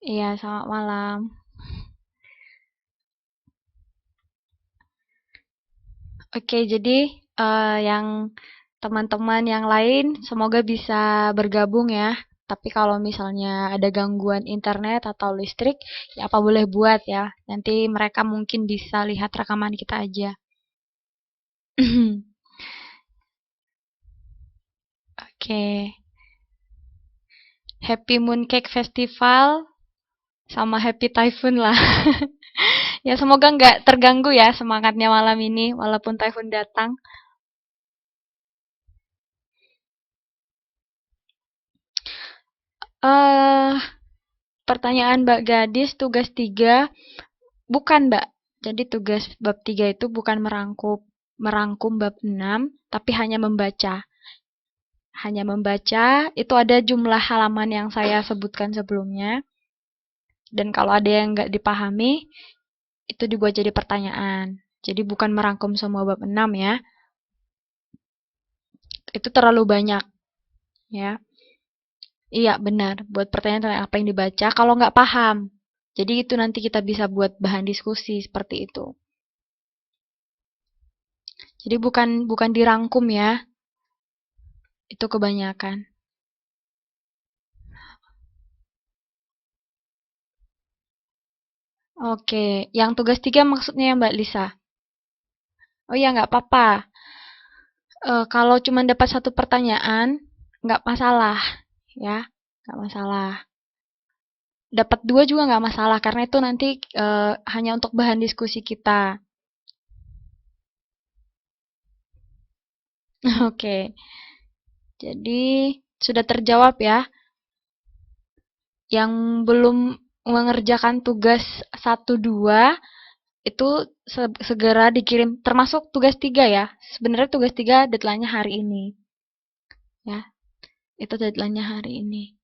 Iya, selamat malam. Oke, jadi yang teman-teman yang lain semoga bisa bergabung ya. Tapi kalau misalnya ada gangguan internet atau listrik, ya apa boleh buat ya. Nanti mereka mungkin bisa lihat rekaman kita aja. Oke, Happy Mooncake Festival sama Happy Typhoon lah. Ya semoga nggak terganggu ya semangatnya malam ini walaupun typhoon datang. Eh, Pertanyaan Mbak Gadis tugas 3 bukan, Mbak. Jadi tugas bab 3 itu bukan merangkum bab 6, tapi hanya membaca. Hanya membaca, itu ada jumlah halaman yang saya sebutkan sebelumnya. Dan kalau ada yang nggak dipahami, itu dibuat jadi pertanyaan. Jadi bukan merangkum semua bab 6 ya. Itu terlalu banyak ya. Iya, benar. Buat pertanyaan tentang apa yang dibaca kalau nggak paham. Jadi itu nanti kita bisa buat bahan diskusi seperti itu. Jadi bukan bukan dirangkum ya. Itu kebanyakan. Oke, yang tugas 3 maksudnya ya Mbak Lisa? Oh iya, nggak apa-apa. Kalau cuma dapat satu pertanyaan, nggak masalah, ya, nggak masalah. Dapat dua juga nggak masalah, karena itu nanti hanya untuk bahan diskusi kita. Oke, jadi sudah terjawab ya. Yang belum mengerjakan tugas satu 2 itu segera dikirim, termasuk tugas 3 ya. Sebenarnya tugas 3 deadline-nya hari ini, ya. Itu deadline-nya hari ini.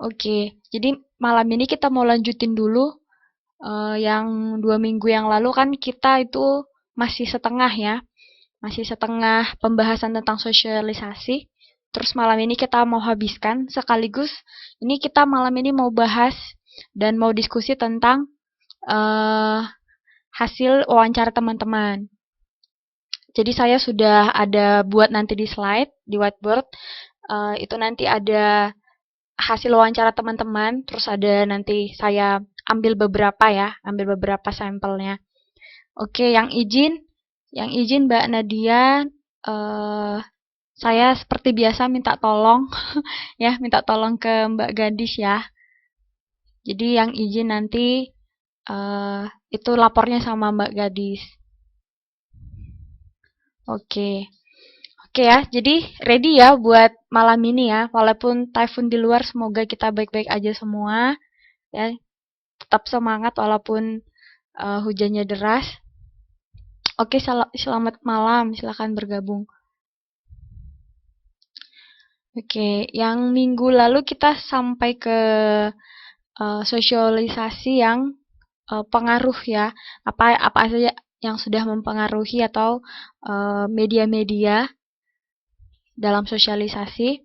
Oke, jadi malam ini kita mau lanjutin dulu yang 2 minggu yang lalu kan kita itu masih setengah ya, masih setengah pembahasan tentang sosialisasi. Terus malam ini kita mau habiskan sekaligus ini kita malam ini mau bahas dan mau diskusi tentang eh, hasil wawancara teman-teman. Jadi saya sudah ada buat nanti di slide di whiteboard. Itu nanti ada hasil wawancara teman-teman, terus ada nanti saya ambil beberapa ya, ambil beberapa sampelnya. Oke, yang izin Mbak Nadia, eh, saya seperti biasa minta tolong ya, minta tolong ke Mbak Gadis ya. Jadi yang izin nanti eh, itu lapornya sama Mbak Gadis. Oke. Oke ya, jadi ready ya buat malam ini ya. Walaupun typhoon di luar, semoga kita baik-baik aja semua ya. Tetap semangat walaupun hujannya deras. Oke, selamat malam. Silakan bergabung. Oke, yang minggu lalu kita sampai ke sosialisasi yang pengaruh ya. Apa apa saja yang sudah mempengaruhi atau media-media dalam sosialisasi.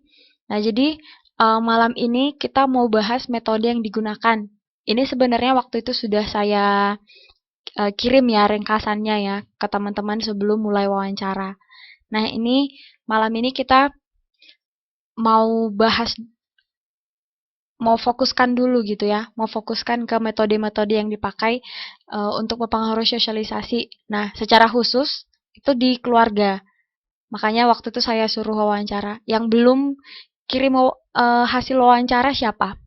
Nah, jadi malam ini kita mau bahas metode yang digunakan. Ini sebenarnya waktu itu sudah saya kirim ya ringkasannya ya ke teman-teman sebelum mulai wawancara. Nah, ini malam ini kita mau bahas, mau fokuskan dulu gitu ya, mau fokuskan ke metode-metode yang dipakai untuk mempengaruhi sosialisasi. Nah, secara khusus itu di keluarga. Makanya waktu itu saya suruh wawancara. Yang belum kirim hasil wawancara siapa?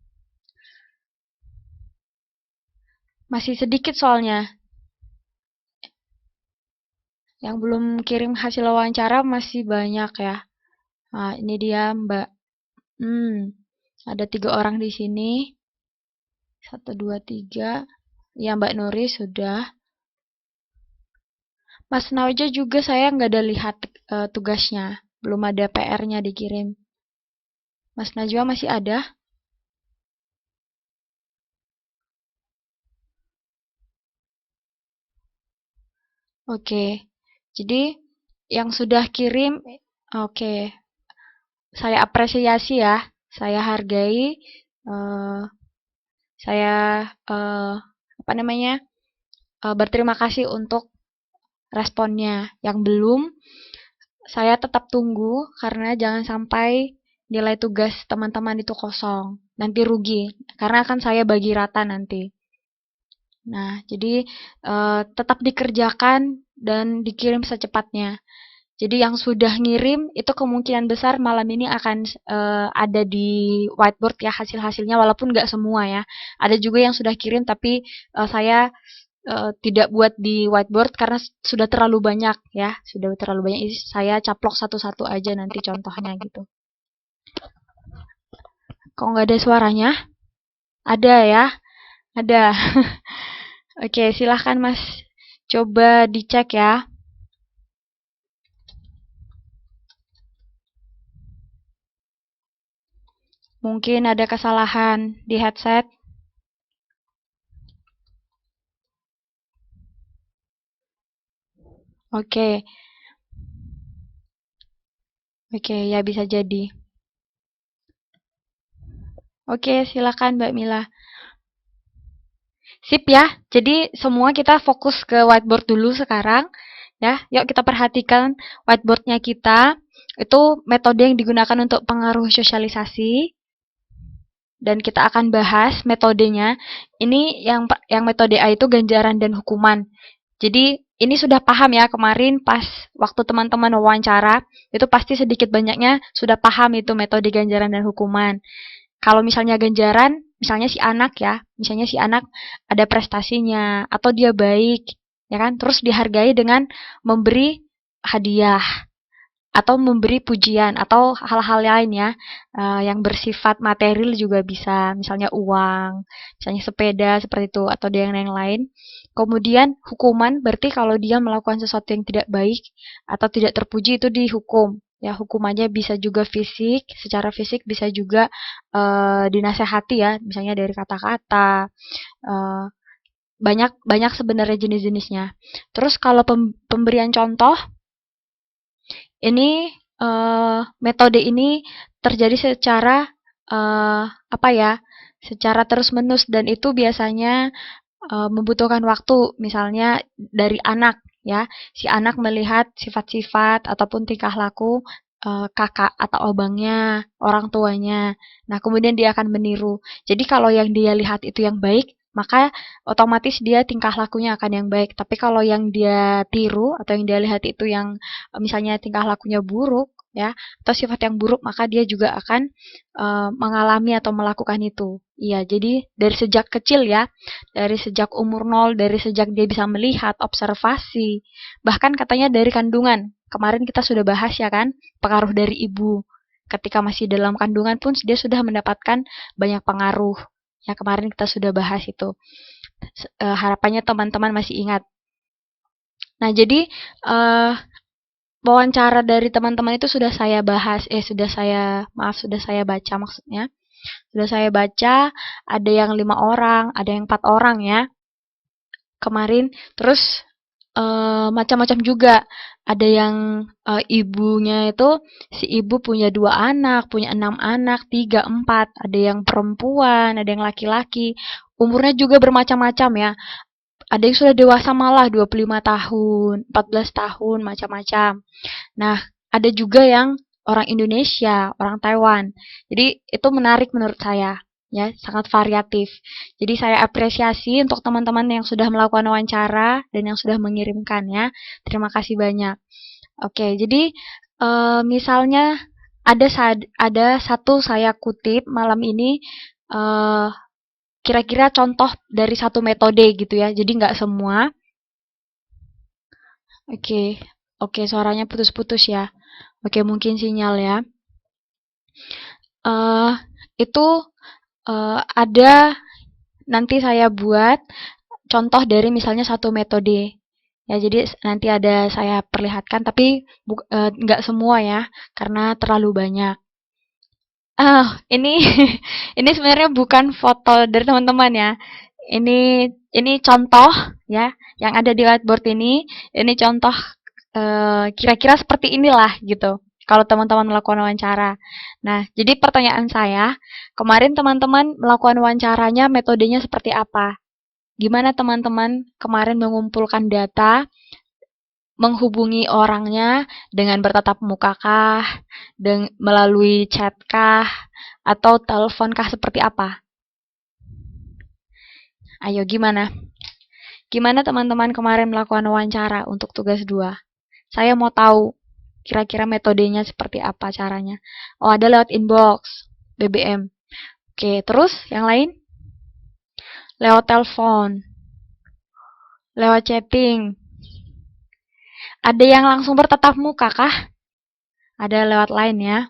Masih sedikit soalnya. Yang belum kirim hasil wawancara masih banyak ya. Nah, ini dia Mbak. Hmm, ada 3 orang di sini. Satu, dua, tiga. Ya, Mbak Nuri sudah. Mas Nauja juga saya nggak ada lihat tugasnya. Belum ada PR-nya dikirim. Mas Najwa masih ada? Oke. Jadi yang sudah kirim, oke. Saya apresiasi ya. saya hargai, uh, saya apa namanya, berterima kasih untuk responnya. Yang belum, saya tetap tunggu karena jangan sampai nilai tugas teman-teman itu kosong. Nanti rugi, karena akan saya bagi rata nanti. Nah, jadi tetap dikerjakan dan dikirim secepatnya. Jadi yang sudah ngirim itu kemungkinan besar malam ini akan ada di whiteboard ya hasil-hasilnya walaupun nggak semua ya. Ada juga yang sudah kirim tapi saya tidak buat di whiteboard karena sudah terlalu banyak ya, sudah terlalu banyak. Saya caplok satu-satu aja nanti contohnya gitu. Kok nggak ada suaranya? Ada ya? Ada. Oke, silahkan Mas. Coba dicek ya. Mungkin ada kesalahan di headset. Oke. Oke, ya bisa jadi. Oke, silakan Mbak Mila. Sip ya. Jadi semua kita fokus ke whiteboard dulu sekarang. Ya, yuk kita perhatikan whiteboardnya kita. Itu metode yang digunakan untuk pengaruh sosialisasi. Dan kita akan bahas metodenya. Ini yang metode A itu ganjaran dan hukuman. Jadi ini sudah paham ya kemarin pas waktu teman-teman wawancara, itu pasti sedikit banyaknya sudah paham itu metode ganjaran dan hukuman. Kalau misalnya ganjaran, misalnya si anak ya, misalnya si anak ada prestasinya atau dia baik, ya kan? Terus dihargai dengan memberi hadiah atau memberi pujian atau hal-hal lain ya yang bersifat material juga bisa, misalnya uang, misalnya sepeda seperti itu atau yang lain. Kemudian hukuman berarti kalau dia melakukan sesuatu yang tidak baik atau tidak terpuji itu dihukum. Ya, hukumannya bisa juga fisik, secara fisik bisa juga dinasehati ya, misalnya dari kata-kata. Uh, banyak banyak sebenarnya jenis-jenisnya. Terus kalau pemberian contoh, ini metode ini terjadi secara apa ya? Secara terus-menerus dan itu biasanya membutuhkan waktu, misalnya dari anak ya. Si anak melihat sifat-sifat ataupun tingkah laku kakak atau abangnya, orang tuanya. Nah, kemudian dia akan meniru. Jadi kalau yang dia lihat itu yang baik, maka otomatis dia tingkah lakunya akan yang baik. Tapi kalau yang dia tiru atau yang dia lihat itu yang misalnya tingkah lakunya buruk ya atau sifat yang buruk, maka dia juga akan mengalami atau melakukan itu. Iya, jadi dari sejak kecil ya, dari sejak umur 0, dari sejak dia bisa melihat, observasi, bahkan katanya dari kandungan. Kemarin kita sudah bahas ya kan, pengaruh dari ibu. Ketika masih dalam kandungan pun dia sudah mendapatkan banyak pengaruh. Ya kemarin kita sudah bahas itu. Harapannya teman-teman masih ingat. Nah, jadi wawancara dari teman-teman itu sudah saya bahas, sudah saya baca maksudnya. Sudah saya baca, ada yang 5 orang, ada yang 4 orang ya. Kemarin, terus macam-macam juga. Ada yang ibunya itu, si ibu punya 2 anak, punya 6 anak, 3, 4. Ada yang perempuan, ada yang laki-laki. Umurnya juga bermacam-macam ya. Ada yang sudah dewasa malah 25 tahun, 14 tahun, macam-macam. Nah, ada juga yang orang Indonesia, orang Taiwan. Jadi itu menarik menurut saya, ya, sangat variatif. Jadi saya apresiasi untuk teman-teman yang sudah melakukan wawancara dan yang sudah mengirimkannya. Terima kasih banyak. Oke, jadi misalnya ada satu saya kutip malam ini kira-kira contoh dari satu metode gitu ya. Jadi nggak semua. Oke, oke suaranya putus-putus ya. Oke, mungkin sinyal ya. Uh, itu ada nanti saya buat contoh dari misalnya satu metode. Ya, jadi nanti ada saya perlihatkan, tapi nggak semua ya, karena terlalu banyak. Ini ini sebenarnya bukan foto dari teman-teman ya. Ini contoh ya, yang ada di whiteboard ini. Ini contoh kira-kira seperti inilah gitu. kalau teman-teman melakukan wawancara. Nah, jadi pertanyaan saya, kemarin teman-teman melakukan wawancaranya metodenya seperti apa? Gimana teman-teman kemarin mengumpulkan data, menghubungi orangnya dengan bertatap muka kah, melalui chat kah, atau telepon kah, seperti apa? Ayo, gimana? Gimana teman-teman kemarin melakukan wawancara untuk tugas 2? Saya mau tahu kira-kira metodenya seperti apa caranya. Oh, ada lewat inbox, BBM. Oke, terus yang lain? Lewat telepon, lewat chatting. Ada yang langsung bertatap muka kah? Ada lewat line ya.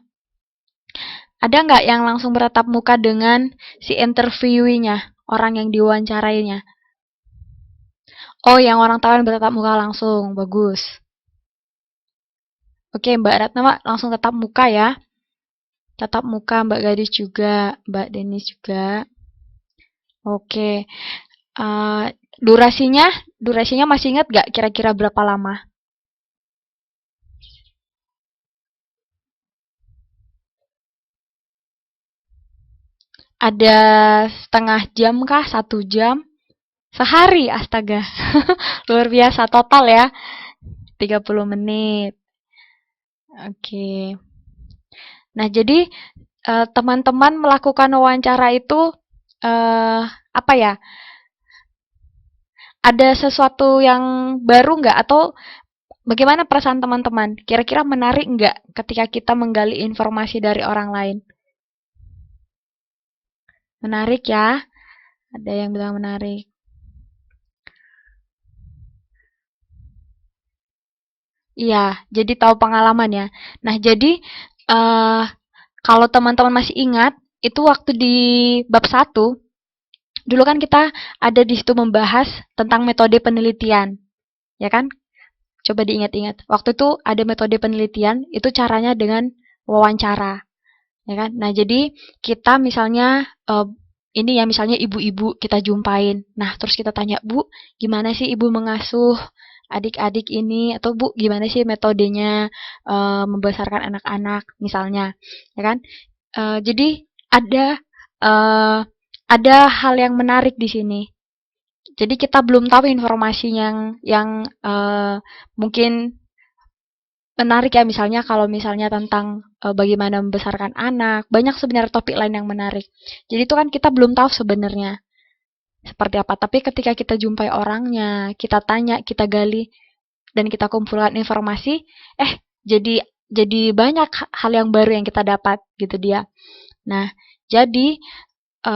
Ada nggak yang langsung bertatap muka dengan si interviewinya, orang yang diwawancarainya? Oh, yang orang tawan bertatap muka langsung. Bagus. Oke, Mbak Ratna langsung tatap muka ya. Tatap muka Mbak Gadis juga, Mbak Denis juga. Oke. Uh, durasinya masih ingat nggak kira-kira berapa lama? Ada setengah jam kah? 1 jam? Sehari, astaga. Luar biasa, total ya. 30 menit. Oke. Nah, jadi teman-teman melakukan wawancara itu apa ya? Ada sesuatu yang baru nggak? Atau bagaimana perasaan teman-teman? Kira-kira menarik nggak ketika kita menggali informasi dari orang lain? Menarik ya? Ada yang bilang menarik. Iya, jadi tahu pengalaman ya. Nah, jadi uh, kalau teman-teman masih ingat, itu waktu di bab 1, dulu kan kita ada di situ membahas tentang metode penelitian, ya kan? Coba diingat-ingat. Waktu itu ada metode penelitian, itu caranya dengan wawancara, ya kan? Nah, jadi kita misalnya ini ya misalnya ibu-ibu kita jumpain. Nah, terus kita tanya, "Bu, gimana sih Ibu mengasuh adik-adik ini?" Atau, "Bu, gimana sih metodenya membesarkan anak-anak?" Misalnya, ya kan? Jadi ada eh, ada hal yang menarik di sini. Jadi kita belum tahu informasi yang mungkin menarik ya, misalnya kalau misalnya tentang bagaimana membesarkan anak, banyak sebenarnya topik lain yang menarik. Jadi itu kan kita belum tahu sebenarnya seperti apa. Tapi ketika kita jumpai orangnya, kita tanya, kita gali, dan kita kumpulkan informasi, jadi banyak hal yang baru yang kita dapat gitu dia. Nah, jadi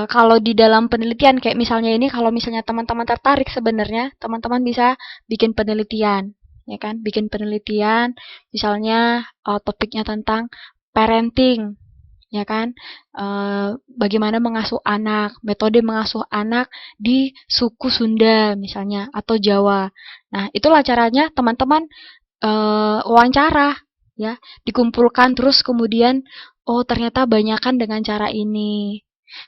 kalau di dalam penelitian kayak misalnya ini, kalau misalnya teman-teman tertarik sebenarnya, teman-teman bisa bikin penelitian, ya kan? Bikin penelitian, misalnya topiknya tentang parenting, ya kan? Bagaimana mengasuh anak, metode mengasuh anak di suku Sunda misalnya atau Jawa. Nah, itulah caranya teman-teman wawancara, ya, dikumpulkan terus kemudian, oh ternyata banyakan dengan cara ini.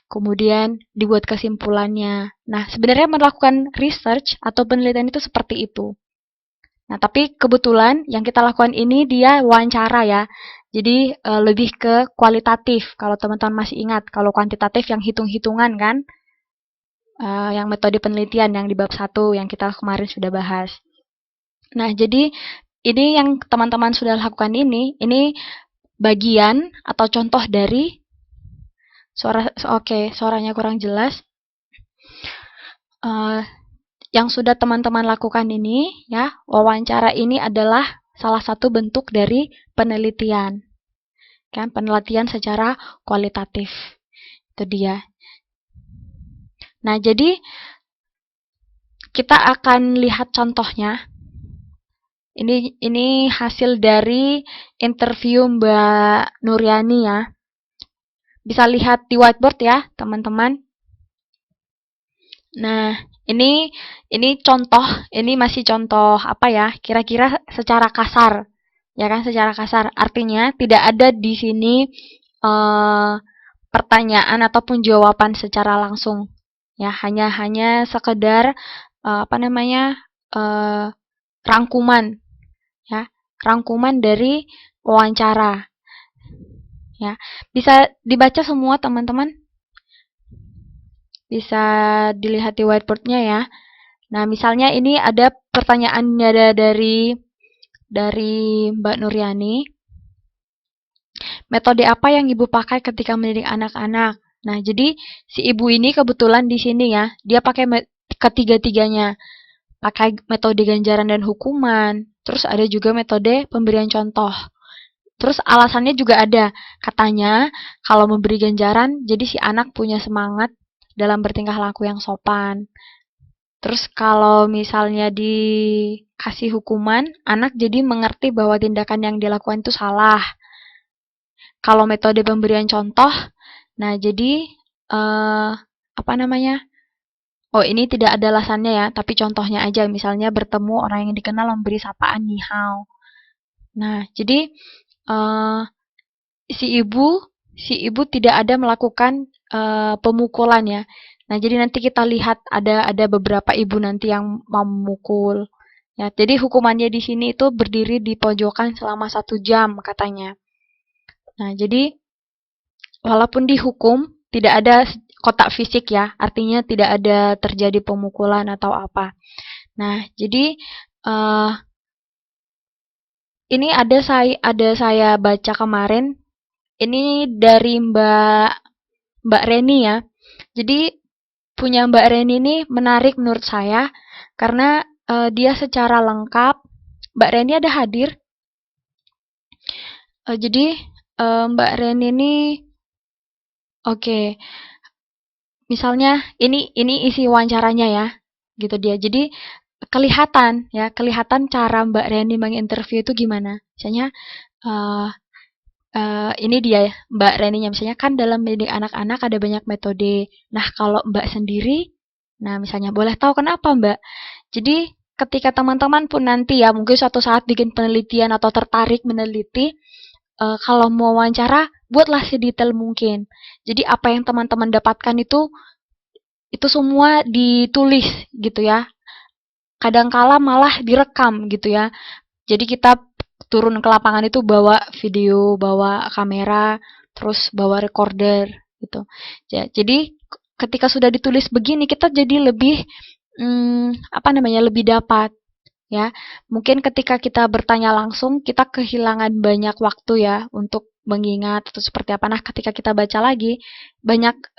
Kemudian dibuat kesimpulannya. Nah, sebenarnya melakukan research atau penelitian itu seperti itu. Nah, tapi kebetulan yang kita lakukan ini dia wawancara ya. Jadi lebih ke kualitatif. Kalau teman-teman masih ingat, kalau kuantitatif yang hitung-hitungan kan, yang metode penelitian yang di bab 1 yang kita kemarin sudah bahas. Nah, jadi ini yang teman-teman sudah lakukan ini bagian atau contoh dari oke, suaranya kurang jelas. Uh, yang sudah teman-teman lakukan ini, ya, wawancara ini adalah salah satu bentuk dari penelitian, kan? Penelitian secara kualitatif, itu dia. Nah, jadi kita akan lihat contohnya. Ini hasil dari interview Mbak Nuryani ya. Bisa lihat di whiteboard ya, teman-teman. Nah, ini contoh, ini masih contoh apa ya? Kira-kira secara kasar, ya kan? Secara kasar, artinya tidak ada di sini pertanyaan ataupun jawaban secara langsung, ya. Hanya sekedar apa namanya rangkuman, ya, rangkuman dari wawancara. Ya, bisa dibaca semua teman-teman, bisa dilihat di whiteboardnya ya. Nah, misalnya ini ada pertanyaannya dari Mbak Nuryani. Metode apa yang ibu pakai ketika mendidik anak-anak? Nah, jadi si ibu ini kebetulan di sini ya, dia pakai ketiga-tiganya. Pakai metode ganjaran dan hukuman, terus ada juga metode pemberian contoh. Terus alasannya juga ada, katanya kalau memberi ganjaran, jadi si anak punya semangat dalam bertingkah laku yang sopan. Terus kalau misalnya dikasih hukuman, anak jadi mengerti bahwa tindakan yang dilakukan itu salah. Kalau metode pemberian contoh, nah jadi apa namanya? Oh, ini tidak ada alasannya ya, tapi contohnya aja. Misalnya bertemu orang yang dikenal memberi sapaan ni hao. Nah, jadi eh, si ibu tidak ada melakukan pemukulan ya. Nah, jadi nanti kita lihat ada beberapa ibu nanti yang memukul. Ya, jadi hukumannya di sini itu berdiri di pojokan selama 1 jam katanya. Nah, jadi walaupun dihukum tidak ada kotak fisik ya, artinya tidak ada terjadi pemukulan atau apa. Nah, jadi uh, ini ada saya baca kemarin. Ini dari Mbak Reni ya. Jadi punya Mbak Reni ini menarik menurut saya karena dia secara lengkap. Mbak Reni ada hadir. Jadi Mbak Reni ini oke. Misalnya ini isi wawancaranya ya. Gitu dia. Jadi kelihatan cara Mbak Reni menginterview itu gimana. Misalnya uh, ini dia ya, Mbak Reninya. Misalnya kan dalam mendidik anak-anak ada banyak metode. Nah, kalau Mbak sendiri, nah misalnya boleh tahu kenapa Mbak? Jadi ketika teman-teman pun nanti ya mungkin suatu saat bikin penelitian atau tertarik meneliti, kalau mau wawancara, buatlah sedetail mungkin. Jadi apa yang teman-teman dapatkan itu semua ditulis gitu ya. Kadangkala malah direkam gitu ya. Jadi kita turun ke lapangan itu bawa video, bawa kamera, terus bawa recorder gitu. Ya, jadi ketika sudah ditulis begini kita jadi lebih apa namanya lebih dapat ya. Mungkin ketika kita bertanya langsung kita kehilangan banyak waktu ya untuk mengingat atau seperti apa. Nah, ketika kita baca lagi banyak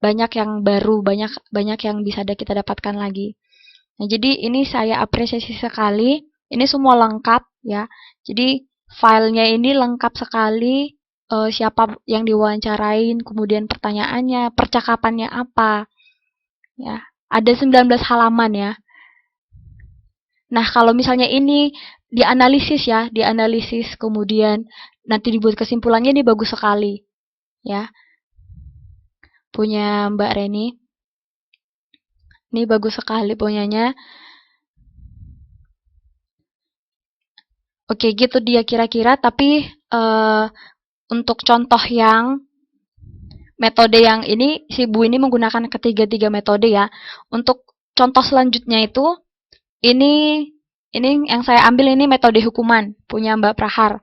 banyak yang baru, banyak banyak yang bisa kita dapatkan lagi. Nah, jadi ini saya apresiasi sekali. Ini semua lengkap ya. Jadi filenya ini lengkap sekali. Siapa yang diwawancarain, kemudian pertanyaannya, percakapannya apa, ya. Ada 19 halaman ya. Nah, kalau misalnya ini dianalisis ya, dianalisis kemudian nanti dibuat kesimpulannya ini bagus sekali ya. Punya Mbak Reni. Ini bagus sekali punyanya. Oke, gitu dia kira-kira, tapi untuk contoh yang metode yang ini, si Bu ini menggunakan ketiga-tiga metode ya. Untuk contoh selanjutnya itu, ini yang saya ambil ini metode hukuman, punya Mbak Prahar.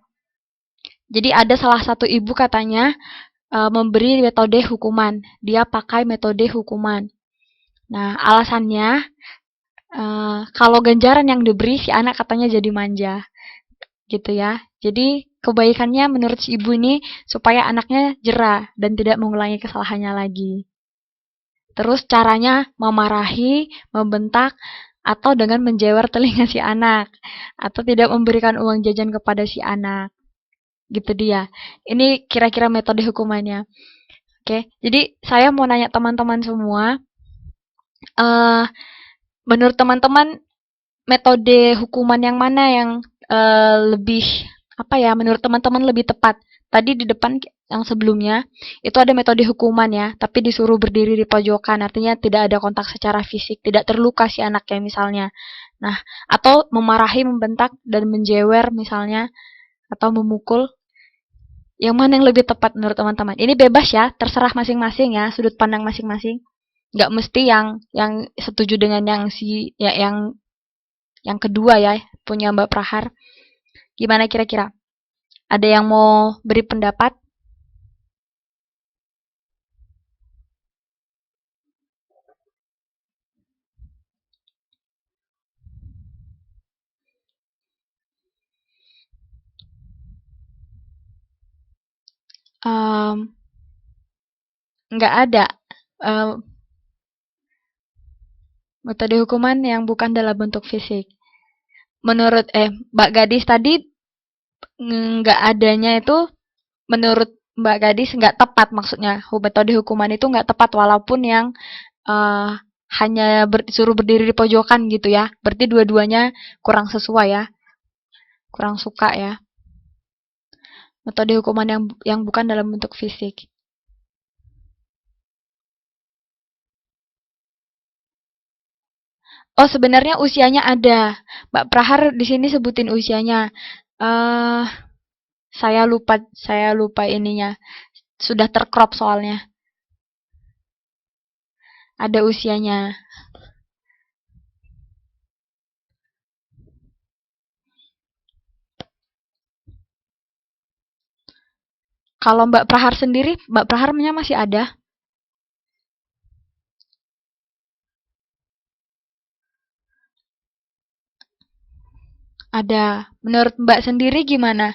Jadi ada salah satu ibu katanya memberi metode hukuman. Dia pakai metode hukuman. Nah, alasannya kalau ganjaran yang diberi si anak katanya jadi manja. Gitu ya. Jadi kebaikannya menurut si ibu ini supaya anaknya jera dan tidak mengulangi kesalahannya lagi. Terus caranya memarahi, membentak, atau dengan menjewer telinga si anak. Atau tidak memberikan uang jajan kepada si anak. Gitu dia. Ini kira-kira metode hukumannya. Oke, jadi saya mau nanya teman-teman semua. Menurut teman-teman metode hukuman yang mana yang lebih apa ya menurut teman-teman lebih tepat? Tadi di depan yang sebelumnya itu ada metode hukuman ya, tapi disuruh berdiri di pojokan, artinya tidak ada kontak secara fisik, tidak terluka si anaknya misalnya. Nah, atau memarahi, membentak dan menjewer misalnya atau memukul. Yang mana yang lebih tepat menurut teman-teman? Ini bebas ya, terserah masing-masing ya, sudut pandang masing-masing. Nggak mesti yang setuju dengan yang si ya yang kedua ya, punya Mbak Prahar. Gimana kira-kira? Ada yang mau beri pendapat? Em, nggak ada metode hukuman yang bukan dalam bentuk fisik. Menurut Mbak Gadis tadi nggak adanya itu menurut Mbak Gadis nggak tepat maksudnya. Metode hukuman itu nggak tepat walaupun yang eh, hanya disuruh berdiri di pojokan gitu ya. Berarti dua-duanya kurang sesuai ya, kurang suka ya. Metode hukuman yang bukan dalam bentuk fisik. Oh, sebenarnya usianya ada. Mbak Prahar di sini sebutin usianya. Eh, saya lupa ininya. Sudah tercrop soalnya. Ada usianya. Kalau Mbak Prahar sendiri, Mbak Praharnya masih ada? Ada. Menurut Mbak sendiri gimana?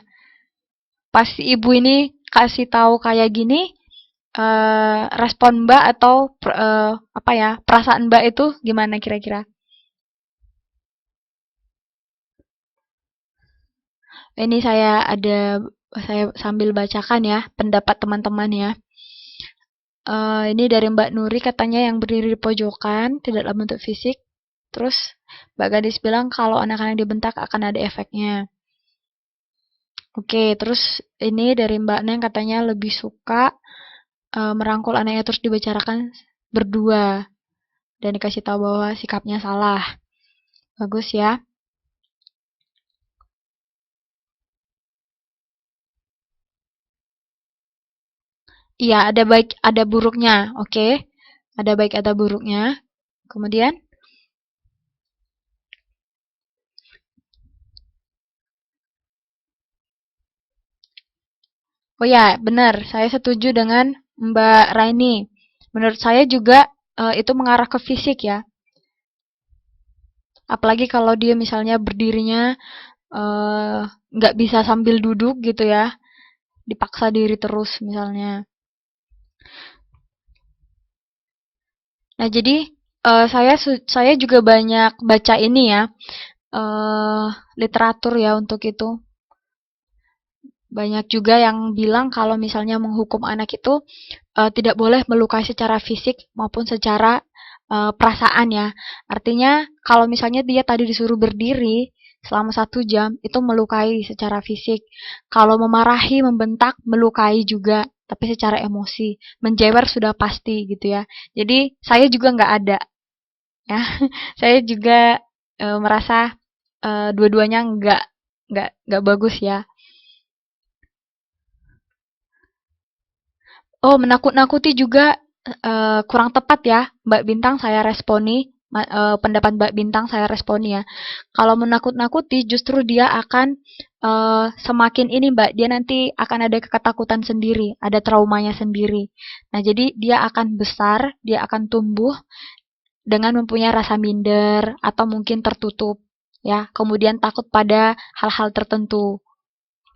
Pas ibu ini kasih tahu kayak gini, respon Mbak atau apa ya, perasaan Mbak itu gimana kira-kira? Ini saya sambil bacakan ya pendapat teman-teman ya. Ini dari Mbak Nuri katanya yang berdiri di pojokan tidak dalam bentuk fisik. Terus Mbak Gadis bilang kalau anak-anak dibentak akan ada efeknya. Oke, terus ini dari Mbak Neng katanya lebih suka merangkul anaknya terus dibicarakan berdua dan dikasih tahu bahwa sikapnya salah. Bagus ya. Iya, ada baik ada buruknya. Oke. Ada baik ada buruknya. Kemudian, oh ya, benar. Saya setuju dengan Mbak Raini. Menurut saya juga itu mengarah ke fisik ya. Apalagi kalau dia misalnya berdirinya eh, nggak bisa sambil duduk gitu ya, dipaksa diri terus misalnya. Nah, jadi saya juga banyak baca ini ya, eh literatur ya untuk itu. Banyak juga yang bilang kalau misalnya menghukum anak itu tidak boleh melukai secara fisik maupun secara perasaan ya. Artinya kalau misalnya dia tadi disuruh berdiri selama 1 jam itu melukai secara fisik. Kalau memarahi, membentak melukai juga, tapi secara emosi. Menjewer sudah pasti gitu ya. Jadi saya juga nggak ada ya. Saya juga merasa dua-duanya nggak bagus ya. Oh, menakut-nakuti juga kurang tepat ya, Mbak Bintang saya responi, pendapat Mbak Bintang saya responi ya. Kalau menakut-nakuti justru dia akan semakin ini Mbak, dia nanti akan ada ketakutan sendiri, ada traumanya sendiri. Nah, jadi dia akan besar, dia akan tumbuh dengan mempunyai rasa minder atau mungkin tertutup ya, kemudian takut pada hal-hal tertentu.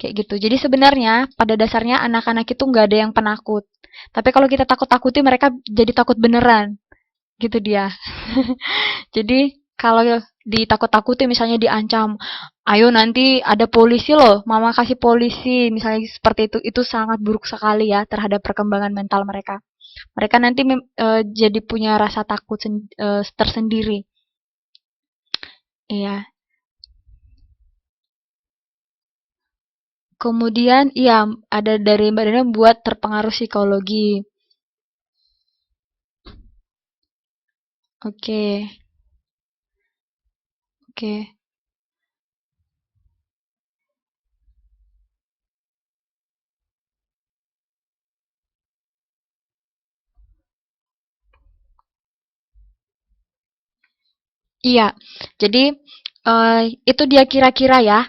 Kayak gitu. Jadi sebenarnya pada dasarnya anak-anak itu nggak ada yang penakut. Tapi kalau kita takut-takuti mereka jadi takut beneran. Gitu dia. Jadi kalau ditakut-takuti misalnya diancam, ayo nanti ada polisi loh, mama kasih polisi, misalnya seperti itu sangat buruk sekali ya terhadap perkembangan mental mereka. Mereka nanti jadi punya rasa takut tersendiri. Iya. Kemudian iya ada dari Mbak Dina buat terpengaruh psikologi. Oke, oke. Iya, jadi itu dia kira-kira ya.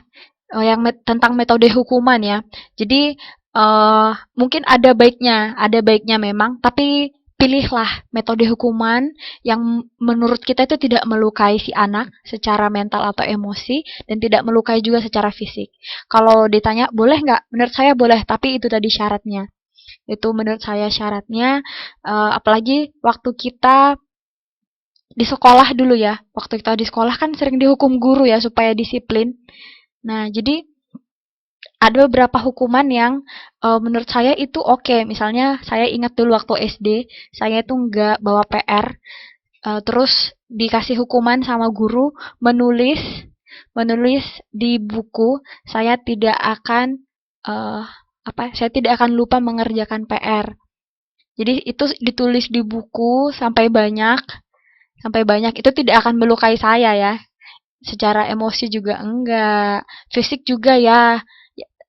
tentang metode hukuman ya. Jadi mungkin ada baiknya memang, tapi pilihlah metode hukuman yang menurut kita itu tidak melukai si anak secara mental atau emosi dan tidak melukai juga secara fisik. Kalau ditanya boleh nggak? Menurut saya boleh, tapi itu tadi syaratnya. Itu menurut saya syaratnya, apalagi waktu kita di sekolah dulu ya. Waktu kita di sekolah kan sering dihukum guru ya supaya disiplin. Nah, jadi ada beberapa hukuman yang menurut saya itu oke. Misalnya saya ingat dulu waktu SD, saya itu nggak bawa PR, terus dikasih hukuman sama guru menulis menulis di buku saya tidak akan eh, saya tidak akan lupa mengerjakan PR. Jadi itu ditulis di buku sampai banyak itu tidak akan melukai saya ya. Secara emosi juga enggak, fisik juga ya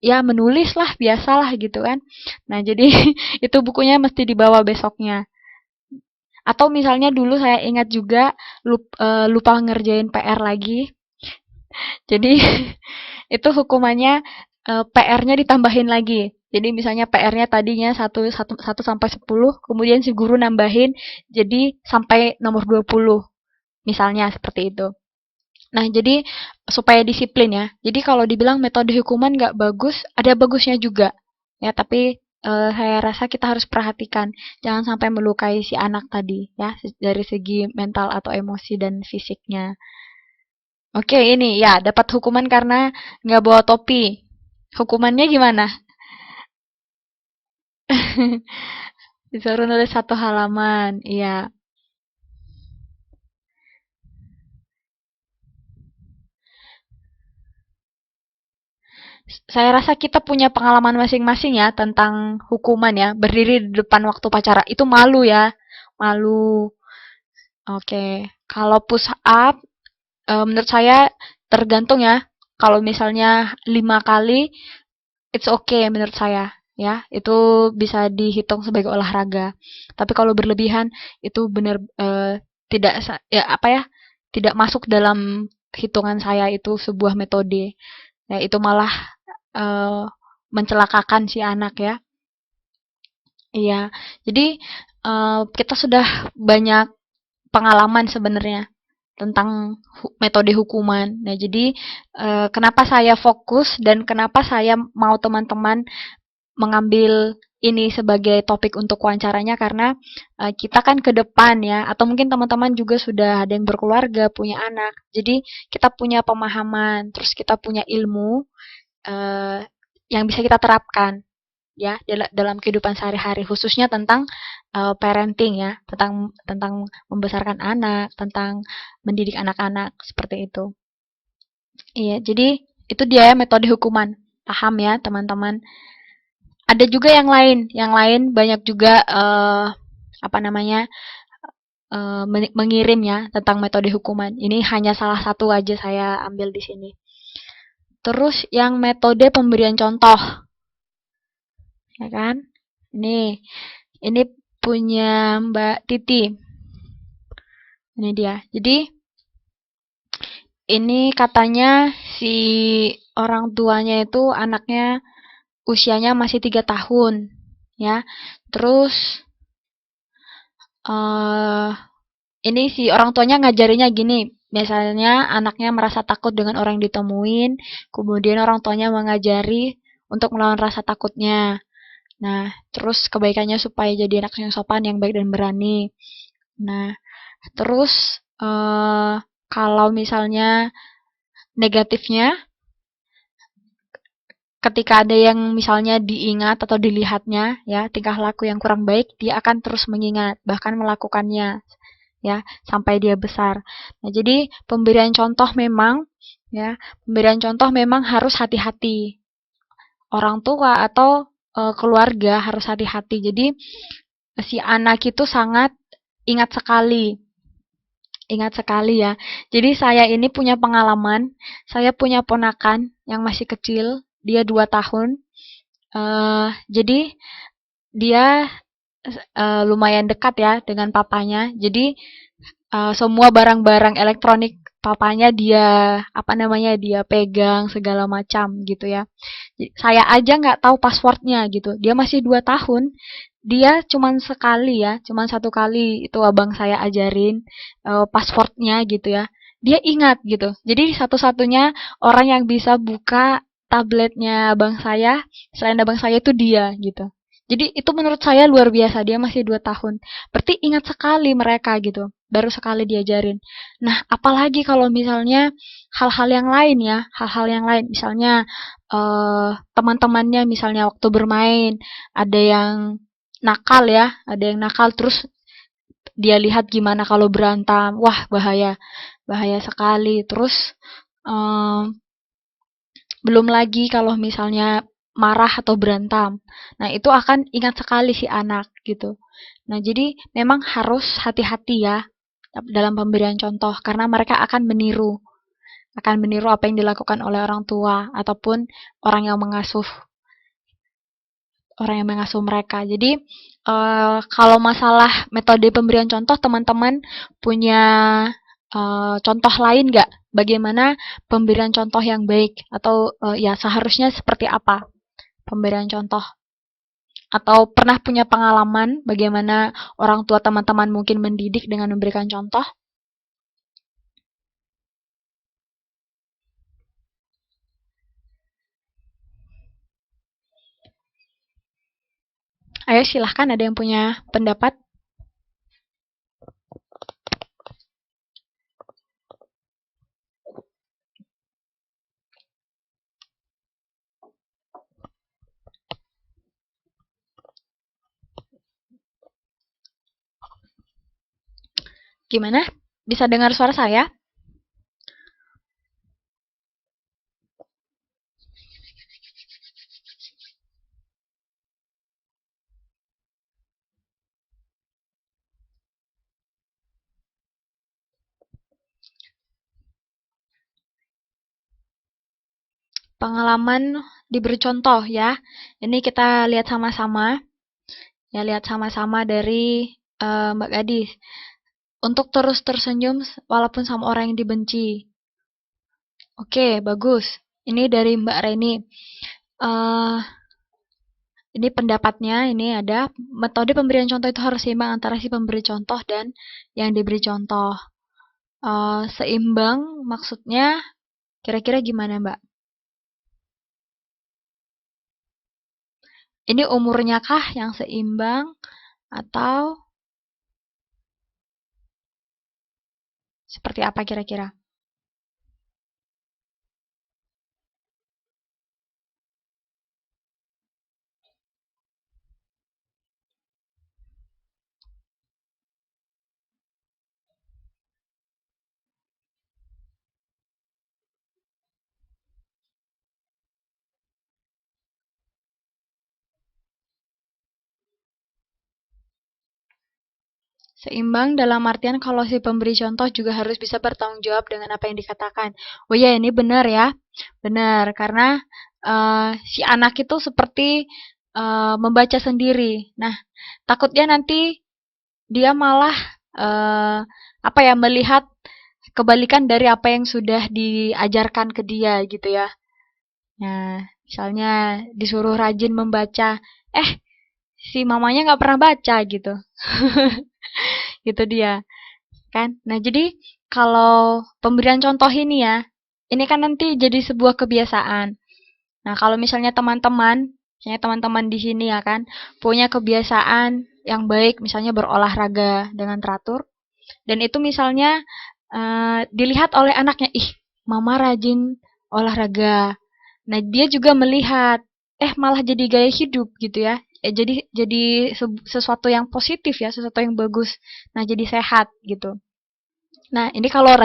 ya menulis lah biasalah gitu kan. Nah, jadi itu bukunya mesti dibawa besoknya. Atau misalnya dulu saya ingat juga lupa ngerjain PR lagi. Jadi itu hukumannya PR-nya ditambahin lagi. Jadi misalnya PR-nya tadinya 1 sampai 10, kemudian si guru nambahin jadi sampai nomor 20. Misalnya seperti itu. Nah, jadi supaya disiplin ya. Jadi kalau dibilang metode hukuman nggak bagus, ada bagusnya juga. Ya, tapi saya rasa kita harus perhatikan. Jangan sampai melukai si anak tadi ya, dari segi mental atau emosi dan fisiknya. Oke, ini ya dapat hukuman karena nggak bawa topi. Hukumannya gimana? Disuruh nulis 1 halaman. Iya. Saya rasa kita punya pengalaman masing-masing ya tentang hukuman ya. Berdiri di depan waktu pacara. Itu malu ya. Malu. Oke. Kalau push up, menurut saya tergantung ya. Kalau misalnya 5 kali, it's okay menurut saya. Ya, itu bisa dihitung sebagai olahraga. Tapi kalau berlebihan, itu benar tidak ya apa ya, tidak masuk dalam hitungan saya itu sebuah metode. Ya, itu malah eh, mencelakakan si anak ya. Iya, jadi kita sudah banyak pengalaman sebenarnya tentang metode hukuman. Nah, jadi kenapa saya fokus dan kenapa saya mau teman-teman mengambil ini sebagai topik untuk wawancaranya karena kita kan ke depan ya, atau mungkin teman-teman juga sudah ada yang berkeluarga, punya anak. Jadi kita punya pemahaman, terus kita punya ilmu eh, yang bisa kita terapkan ya dalam kehidupan sehari-hari khususnya tentang parenting ya, tentang tentang membesarkan anak, tentang mendidik anak-anak seperti itu. Iya, jadi itu dia ya metode hukuman. Paham ya, teman-teman? Ada juga yang lain banyak juga apa namanya? Mengirim ya tentang metode hukuman. Ini hanya salah satu aja saya ambil di sini. Terus yang metode pemberian contoh, ya kan? Ini punya Mbak Titi. Ini dia. Jadi ini katanya si orang tuanya itu anaknya usianya masih 3 tahun, ya. Terus eh ini si orang tuanya ngajarinya gini. Misalnya anaknya merasa takut dengan orang yang ditemuin, kemudian orang tuanya mengajari untuk melawan rasa takutnya. Nah, terus kebaikannya supaya jadi anak yang sopan, yang baik dan berani. Nah, terus kalau misalnya negatifnya, ketika ada yang misalnya diingat atau dilihatnya ya tingkah laku yang kurang baik, dia akan terus mengingat bahkan melakukannya ya sampai dia besar. Nah, jadi pemberian contoh memang harus hati-hati. Orang tua atau keluarga harus hati-hati. Jadi si anak itu sangat ingat sekali. Ingat sekali ya. Jadi saya ini punya pengalaman, saya punya ponakan yang masih kecil, dia 2 tahun. Jadi dia lumayan dekat ya dengan papanya. Jadi semua barang-barang elektronik papanya dia apa namanya dia pegang segala macam gitu ya. Saya aja nggak tahu passwordnya gitu. Dia masih 2 tahun, dia cuman sekali ya, cuman satu kali itu abang saya ajarin passwordnya gitu ya. Dia ingat gitu. Jadi satu-satunya orang yang bisa buka tabletnya abang saya, selain abang saya itu dia gitu. Jadi itu menurut saya luar biasa, dia masih 2 tahun. Berarti ingat sekali mereka gitu, baru sekali diajarin. Nah, apalagi kalau misalnya hal-hal yang lain ya, hal-hal yang lain. Misalnya teman-temannya misalnya waktu bermain ada yang nakal ya, ada yang nakal terus dia lihat gimana kalau berantem, wah bahaya, bahaya sekali. Terus em, belum lagi kalau misalnya marah atau berantem. Nah, itu akan ingat sekali si anak gitu. Nah, jadi memang harus hati-hati ya dalam pemberian contoh karena mereka akan meniru apa yang dilakukan oleh orang tua ataupun orang yang mengasuh mereka. Jadi kalau masalah metode pemberian contoh, teman-teman punya contoh lain nggak? Bagaimana pemberian contoh yang baik atau ya seharusnya seperti apa pemberian contoh? Atau pernah punya pengalaman bagaimana orang tua teman-teman mungkin mendidik dengan memberikan contoh? Ayo silahkan ada yang punya pendapat. Gimana? Bisa dengar suara saya? Pengalaman diberi contoh ya. Ini kita lihat sama-sama. Ya, lihat sama-sama dari Mbak Gadis. Untuk terus tersenyum walaupun sama orang yang dibenci. Oke, bagus. Ini dari Mbak Reni. Uh, ini pendapatnya, ini ada metode pemberian contoh itu harus seimbang antara si pemberi contoh dan yang diberi contoh. Seimbang maksudnya kira-kira gimana Mbak? Ini umurnya kah yang seimbang atau seperti apa kira-kira? Seimbang dalam artian kalau si pemberi contoh juga harus bisa bertanggung jawab dengan apa yang dikatakan. Oh ya, ini benar ya. Benar, karena si anak itu seperti membaca sendiri. Nah, takutnya nanti dia malah eh, apa ya melihat kebalikan dari apa yang sudah diajarkan ke dia gitu ya. Nah, misalnya disuruh rajin membaca, eh si mamanya nggak pernah baca gitu. Gitu dia. Kan? Nah, jadi kalau pemberian contoh ini ya, ini kan nanti jadi sebuah kebiasaan. Nah, kalau misalnya teman-teman di sini ya kan, punya kebiasaan yang baik, misalnya berolahraga dengan teratur, dan itu misalnya dilihat oleh anaknya, ih, mama rajin olahraga. Nah, dia juga melihat, malah jadi gaya hidup gitu ya. Jadi sesuatu yang positif ya, sesuatu yang bagus. Nah, jadi sehat gitu. Nah, ini kalau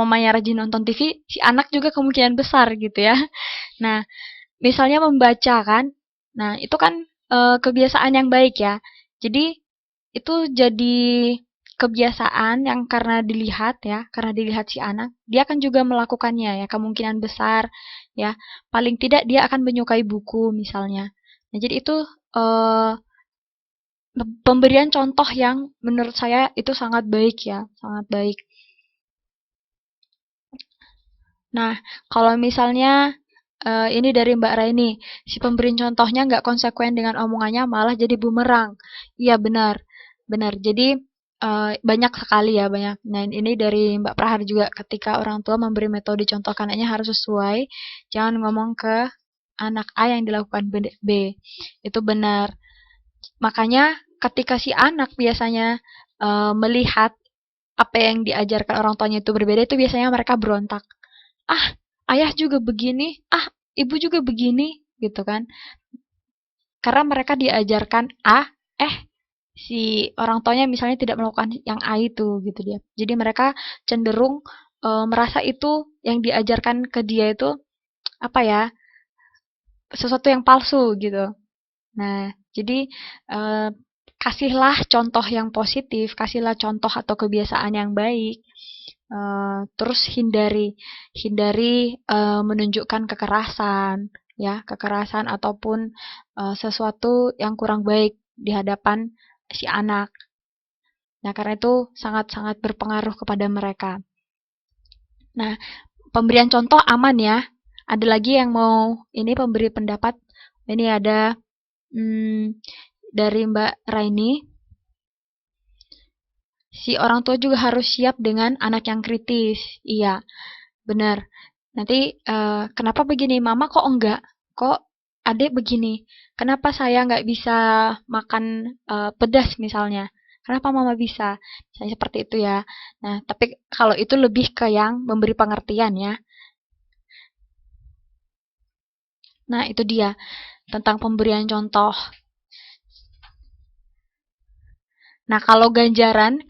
mamanya rajin nonton TV, si anak juga kemungkinan besar gitu ya. Nah, misalnya membaca kan. Nah, itu kan kebiasaan yang baik ya. Jadi itu jadi kebiasaan yang karena dilihat si anak, dia akan juga melakukannya ya, kemungkinan besar ya. Paling tidak dia akan menyukai buku misalnya. Nah, jadi itu eh, pemberian contoh yang menurut saya itu sangat baik ya, sangat baik. Nah, kalau misalnya ini dari Mbak Raini, si pemberi contohnya nggak konsekuen dengan omongannya malah jadi bumerang. Iya benar, benar. Jadi banyak sekali ya banyak. Nah ini dari Mbak Prahar juga ketika orang tua memberi metode contoh ke anaknya harus sesuai. Jangan ngomong ke anak A yang dilakukan B. Itu benar. Makanya ketika si anak biasanya melihat apa yang diajarkan orang tuanya itu berbeda itu biasanya mereka berontak. Ah, ayah juga begini, ah, ibu juga begini, gitu kan. Karena mereka diajarkan A, eh si orang tuanya misalnya tidak melakukan yang A itu gitu dia. Jadi mereka cenderung merasa itu yang diajarkan ke dia itu apa ya, sesuatu yang palsu gitu. Nah, jadi eh, kasihlah contoh yang positif, kasihlah contoh atau kebiasaan yang baik. Terus hindari hindari menunjukkan kekerasan, ya, kekerasan ataupun sesuatu yang kurang baik di hadapan si anak. Nah, karena itu sangat-sangat berpengaruh kepada mereka. Nah, pemberian contoh aman ya. Ada lagi yang mau ini pemberi pendapat. Ini ada dari Mbak Raini. Si orang tua juga harus siap dengan anak yang kritis. Iya, benar. Nanti kenapa begini, mama kok enggak? Kok adik begini? Kenapa saya nggak bisa makan pedas misalnya? Kenapa mama bisa? Misalnya seperti itu ya. Nah, tapi kalau itu lebih ke yang memberi pengertian ya. Nah, itu dia tentang pemberian contoh. Nah, kalau ganjaran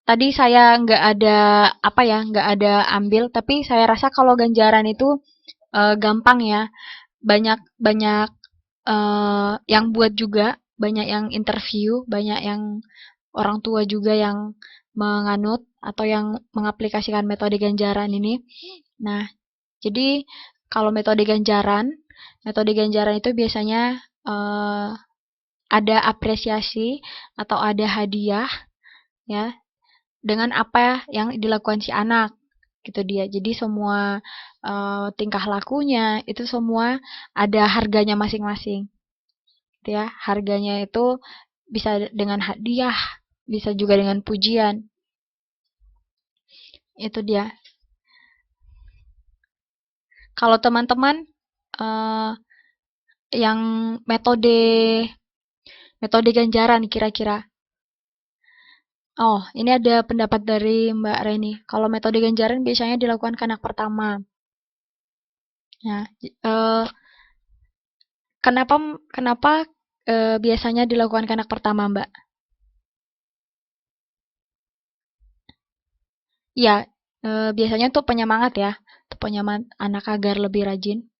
tadi saya nggak ada apa ya, nggak ada ambil, tapi saya rasa kalau ganjaran itu gampang ya. Banyak banyak yang buat juga, banyak yang interview, banyak yang orang tua juga yang menganut atau yang mengaplikasikan metode ganjaran ini. Nah, jadi kalau metode ganjaran itu biasanya ada apresiasi atau ada hadiah ya dengan apa yang dilakukan si anak gitu dia. Jadi semua tingkah lakunya itu semua ada harganya masing-masing gitu ya. Harganya itu bisa dengan hadiah, bisa juga dengan pujian. Itu dia. Kalau teman-teman eh, yang metode metode ganjaran kira-kira. Oh, ini ada pendapat dari Mbak Reni. Kalau metode ganjaran biasanya dilakukan ke anak pertama. Nah, kenapa kenapa biasanya dilakukan ke anak pertama, Mbak? Iya, biasanya untuk penyemangat ya, untuk penyemangat anak agar lebih rajin.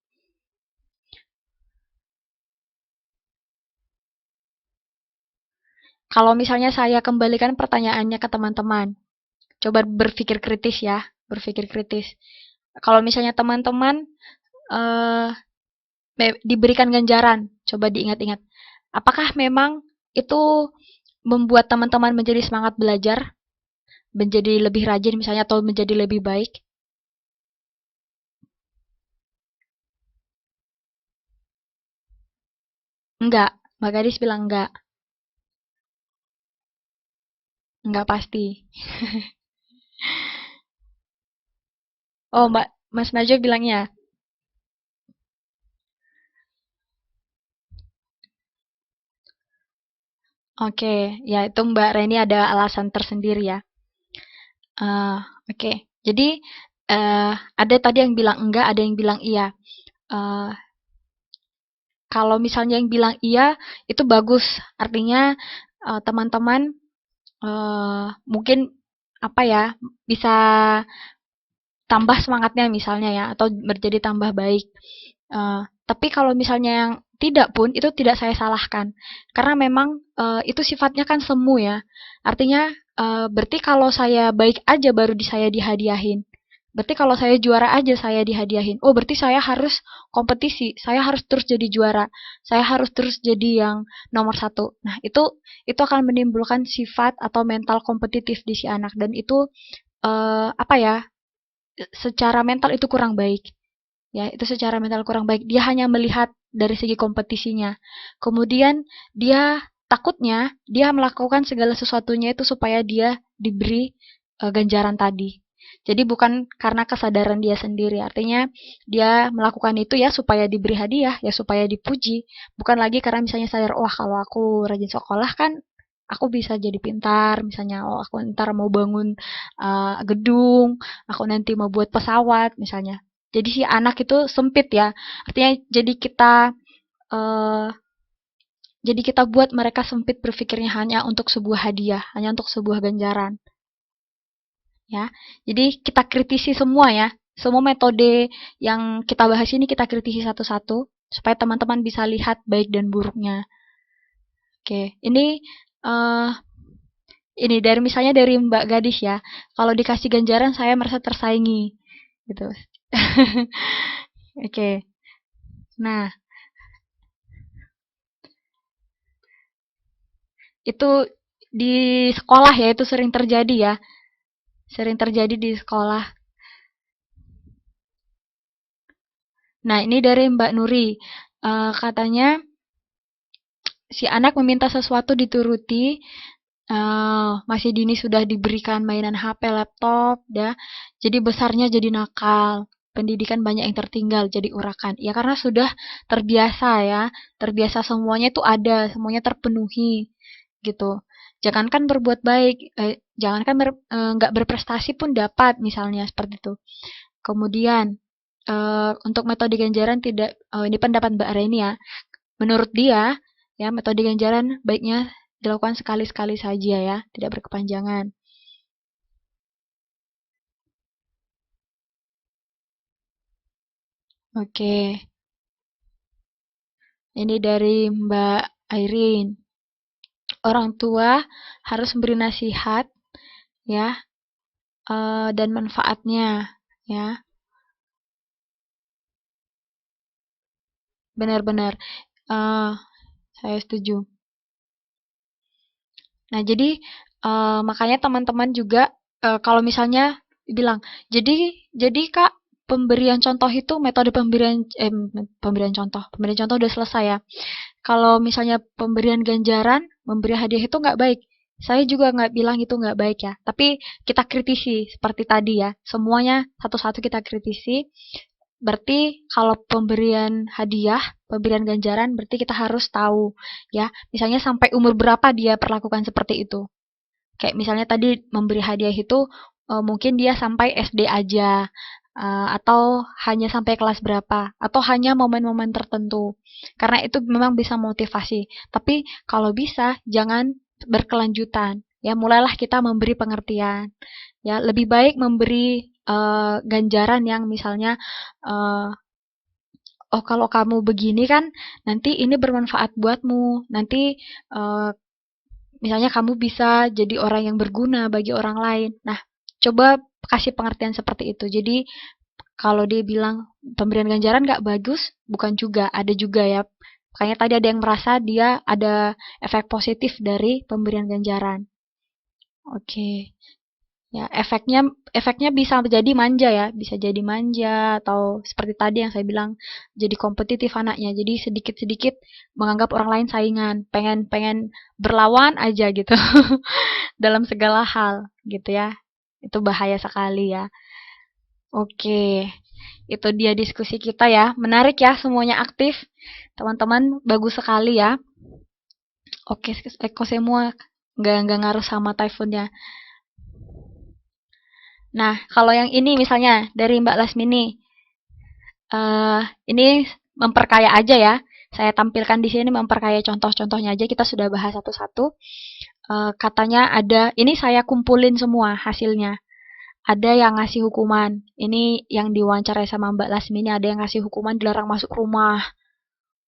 Kalau misalnya saya kembalikan pertanyaannya ke teman-teman, coba berpikir kritis ya, berpikir kritis. Kalau misalnya teman-teman eh, diberikan ganjaran, coba diingat-ingat, apakah memang itu membuat teman-teman menjadi semangat belajar, menjadi lebih rajin misalnya atau menjadi lebih baik? Enggak, Mbak Gadis bilang enggak pasti. Oh, Mas Najwa bilangnya, oke, ya itu Mbak Reni ada alasan tersendiri ya. Eh, oke, jadi ada tadi yang bilang enggak, ada yang bilang iya. Eh, kalau misalnya yang bilang iya, itu bagus. Artinya teman-teman mungkin apa ya bisa tambah semangatnya misalnya ya, atau menjadi tambah baik. Tapi kalau misalnya yang tidak pun itu tidak saya salahkan karena memang itu sifatnya kan semu ya, artinya berarti kalau saya baik aja baru saya dihadiahin, berarti kalau saya juara aja saya dihadiahin, oh berarti saya harus kompetisi, saya harus terus jadi juara, saya harus terus jadi yang nomor satu. Nah itu akan menimbulkan sifat atau mental kompetitif di si anak dan itu apa ya, secara mental itu kurang baik. Ya, itu secara mental kurang baik. Dia hanya melihat dari segi kompetisinya. Kemudian dia takutnya dia melakukan segala sesuatunya itu supaya dia diberi ganjaran tadi. Jadi bukan karena kesadaran dia sendiri. Artinya dia melakukan itu ya supaya diberi hadiah, ya supaya dipuji. Bukan lagi karena misalnya sadar, wah kalau aku rajin sekolah kan aku bisa jadi pintar. Misalnya, oh aku ntar mau bangun gedung, aku nanti mau buat pesawat misalnya. Jadi si anak itu sempit ya. Artinya uh, jadi kita buat mereka sempit berpikirnya hanya untuk sebuah hadiah, hanya untuk sebuah ganjaran, ya. Jadi kita kritisi semua ya. Semua metode yang kita bahas ini kita kritisi satu-satu supaya teman-teman bisa lihat baik dan buruknya. Oke, uh, ini dari misalnya dari Mbak Gadis ya. Kalau dikasih ganjaran saya merasa tersaingi, gitu. Oke. Nah, itu di sekolah ya, itu sering terjadi ya. Sering terjadi di sekolah. Nah, ini dari Mbak Nuri. Katanya si anak meminta sesuatu dituruti, masih dini sudah diberikan mainan HP, laptop, ya. Jadi besarnya jadi nakal. Pendidikan banyak yang tertinggal jadi urakan. Ya karena sudah terbiasa ya, terbiasa semuanya itu ada, semuanya terpenuhi gitu. Jangankan berbuat baik, jangankan nggak berprestasi pun dapat misalnya seperti itu. Kemudian untuk metode ganjaran tidak, ini pendapat Mbak Reni ya. Menurut dia, ya metode ganjaran baiknya dilakukan sekali-sekali saja ya, tidak berkepanjangan. Oke, ini dari Mbak Airin. Orang tua harus memberi nasihat ya, dan manfaatnya ya. Benar-benar, eh, saya setuju. Nah, jadi makanya teman-teman juga kalau misalnya bilang, jadi Kak, pemberian contoh itu metode pemberian contoh udah selesai ya. Kalau misalnya pemberian ganjaran, memberi hadiah itu nggak baik. Saya juga nggak bilang itu nggak baik ya. Tapi kita kritisi seperti tadi ya. Semuanya satu-satu kita kritisi. Berarti kalau pemberian hadiah, pemberian ganjaran, berarti kita harus tahu ya. Misalnya sampai umur berapa dia perlakukan seperti itu. Kayak misalnya tadi memberi hadiah itu mungkin dia sampai SD aja, atau hanya sampai kelas berapa, atau hanya momen-momen tertentu. Karena itu memang bisa motivasi. Tapi kalau bisa jangan berkelanjutan. Ya, mulailah kita memberi pengertian. Ya, lebih baik memberi ganjaran yang misalnya eh, oh kalau kamu begini kan nanti ini bermanfaat buatmu. Nanti eh, misalnya kamu bisa jadi orang yang berguna bagi orang lain. Nah, coba kasih pengertian seperti itu. Jadi kalau dia bilang pemberian ganjaran nggak bagus, bukan juga, ada juga ya. Makanya tadi ada yang merasa dia ada efek positif dari pemberian ganjaran. Oke. Ya, efeknya bisa jadi manja ya, bisa jadi manja atau seperti tadi yang saya bilang jadi kompetitif anaknya. Jadi sedikit-sedikit menganggap orang lain saingan, pengen pengen berlawan aja gitu dalam segala hal gitu ya. Itu bahaya sekali ya. Oke. Itu dia diskusi kita ya. Menarik ya, semuanya aktif. Teman-teman bagus sekali ya. Oke, Eko semua nggak ngaruh sama typhoonnya. Nah, kalau yang ini misalnya dari Mbak Lasmini, ini memperkaya aja ya. Saya tampilkan di sini memperkaya contoh-contohnya aja. Kita sudah bahas satu-satu. Katanya ada, ini saya kumpulin semua hasilnya. Ada yang ngasih hukuman. Ini yang diwawancarai sama Mbak Lasmini, ada yang ngasih hukuman dilarang masuk rumah.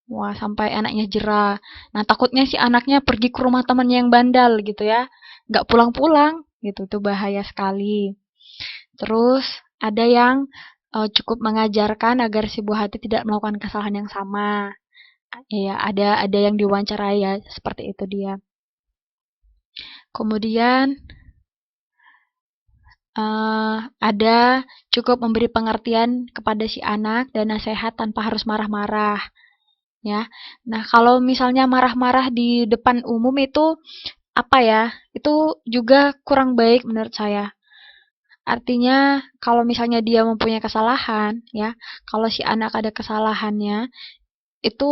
Wah, sampai anaknya jerah. Nah, takutnya si anaknya pergi ke rumah temannya yang bandal gitu ya. Nggak pulang-pulang gitu. Itu bahaya sekali. Terus ada yang cukup mengajarkan agar si buah hati tidak melakukan kesalahan yang sama. Ya, ada yang diwawancarai ya, seperti itu dia. Kemudian ada cukup memberi pengertian kepada si anak dan nasihat tanpa harus marah-marah, ya. Nah, kalau misalnya marah-marah di depan umum itu apa ya? Itu juga kurang baik menurut saya. Artinya kalau misalnya dia mempunyai kesalahan, ya, kalau si anak ada kesalahannya, itu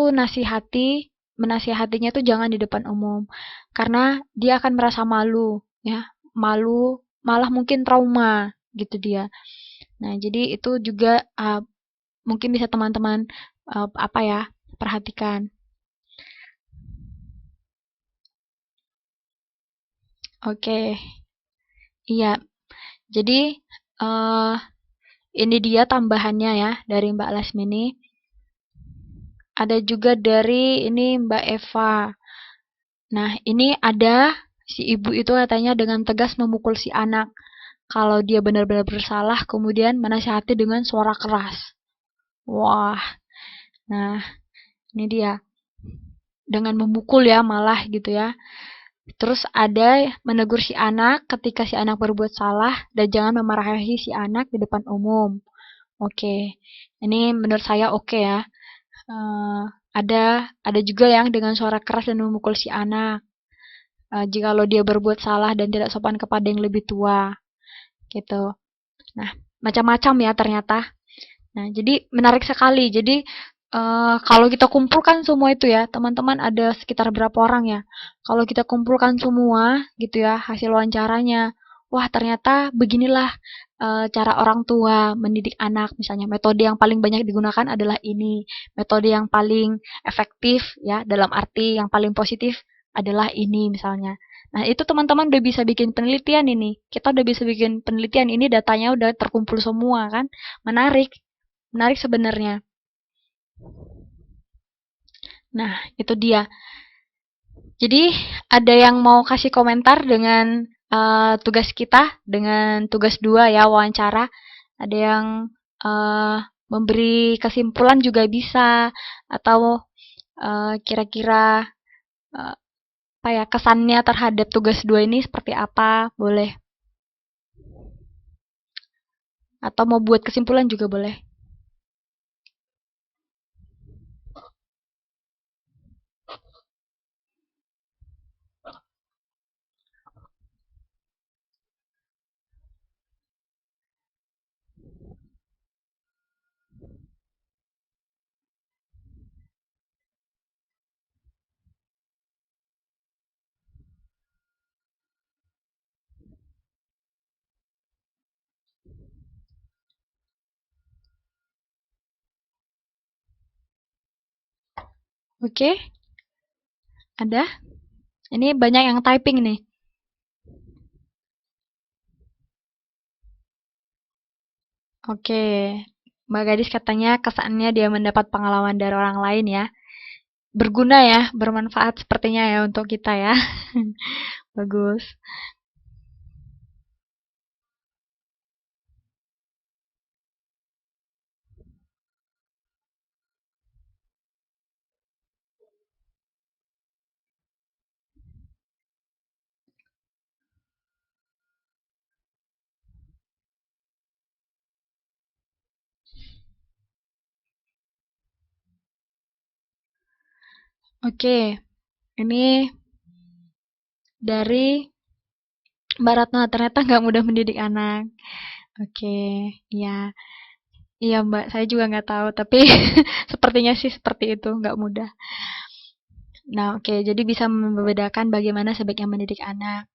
menasihatinya tuh jangan di depan umum. Karena dia akan merasa malu, ya, malu, malah mungkin trauma gitu dia. Nah, jadi itu juga mungkin bisa teman-teman apa ya, perhatikan. Oke, iya. Jadi eh ini dia tambahannya ya dari Mbak Lasmini. Ada juga dari ini Mbak Eva. Nah, ini ada si ibu itu katanya dengan tegas memukul si anak. Kalau dia benar-benar bersalah, kemudian menasihati dengan suara keras. Wah, nah ini dia. Dengan memukul ya malah gitu ya. Terus ada menegur si anak ketika si anak berbuat salah dan jangan memarahi si anak di depan umum. Oke, ini menurut saya oke ya. Eh, ada juga yang dengan suara keras dan memukul si anak. Jikalau dia berbuat salah dan tidak sopan kepada yang lebih tua, gitu. Nah, macam-macam ya ternyata. Nah, jadi menarik sekali. Jadi kalau kita kumpulkan semua itu ya, teman-teman ada sekitar berapa orang ya? Kalau kita kumpulkan semua gitu ya, hasil wawancaranya, wah ternyata beginilah cara orang tua mendidik anak. Misalnya metode yang paling banyak digunakan adalah ini, metode yang paling efektif ya, dalam arti yang paling positif adalah ini misalnya. Nah, itu teman-teman udah bisa bikin penelitian ini. Kita udah bisa bikin penelitian ini, datanya udah terkumpul semua kan. Menarik, menarik sebenarnya. Nah, itu dia. Jadi, ada yang mau kasih komentar dengan tugas kita, dengan tugas 2 ya, wawancara. Ada yang uh, memberi kesimpulan juga bisa, atau kira-kira uh, apa ya, kesannya terhadap tugas 2 ini seperti apa, boleh. Atau mau buat kesimpulan juga boleh. Oke, ada? Ini banyak yang typing nih. Oke, Mbak Gadis katanya kesannya dia mendapat pengalaman dari orang lain ya. Berguna ya, bermanfaat sepertinya ya untuk kita ya. Bagus. Oke, ini dari Mbak Ratna, ternyata nggak mudah mendidik anak. Oke, ya, iya Mbak, saya juga nggak tahu, tapi sepertinya sih seperti itu, nggak mudah. Nah, oke, jadi bisa membedakan bagaimana sebaiknya mendidik anak.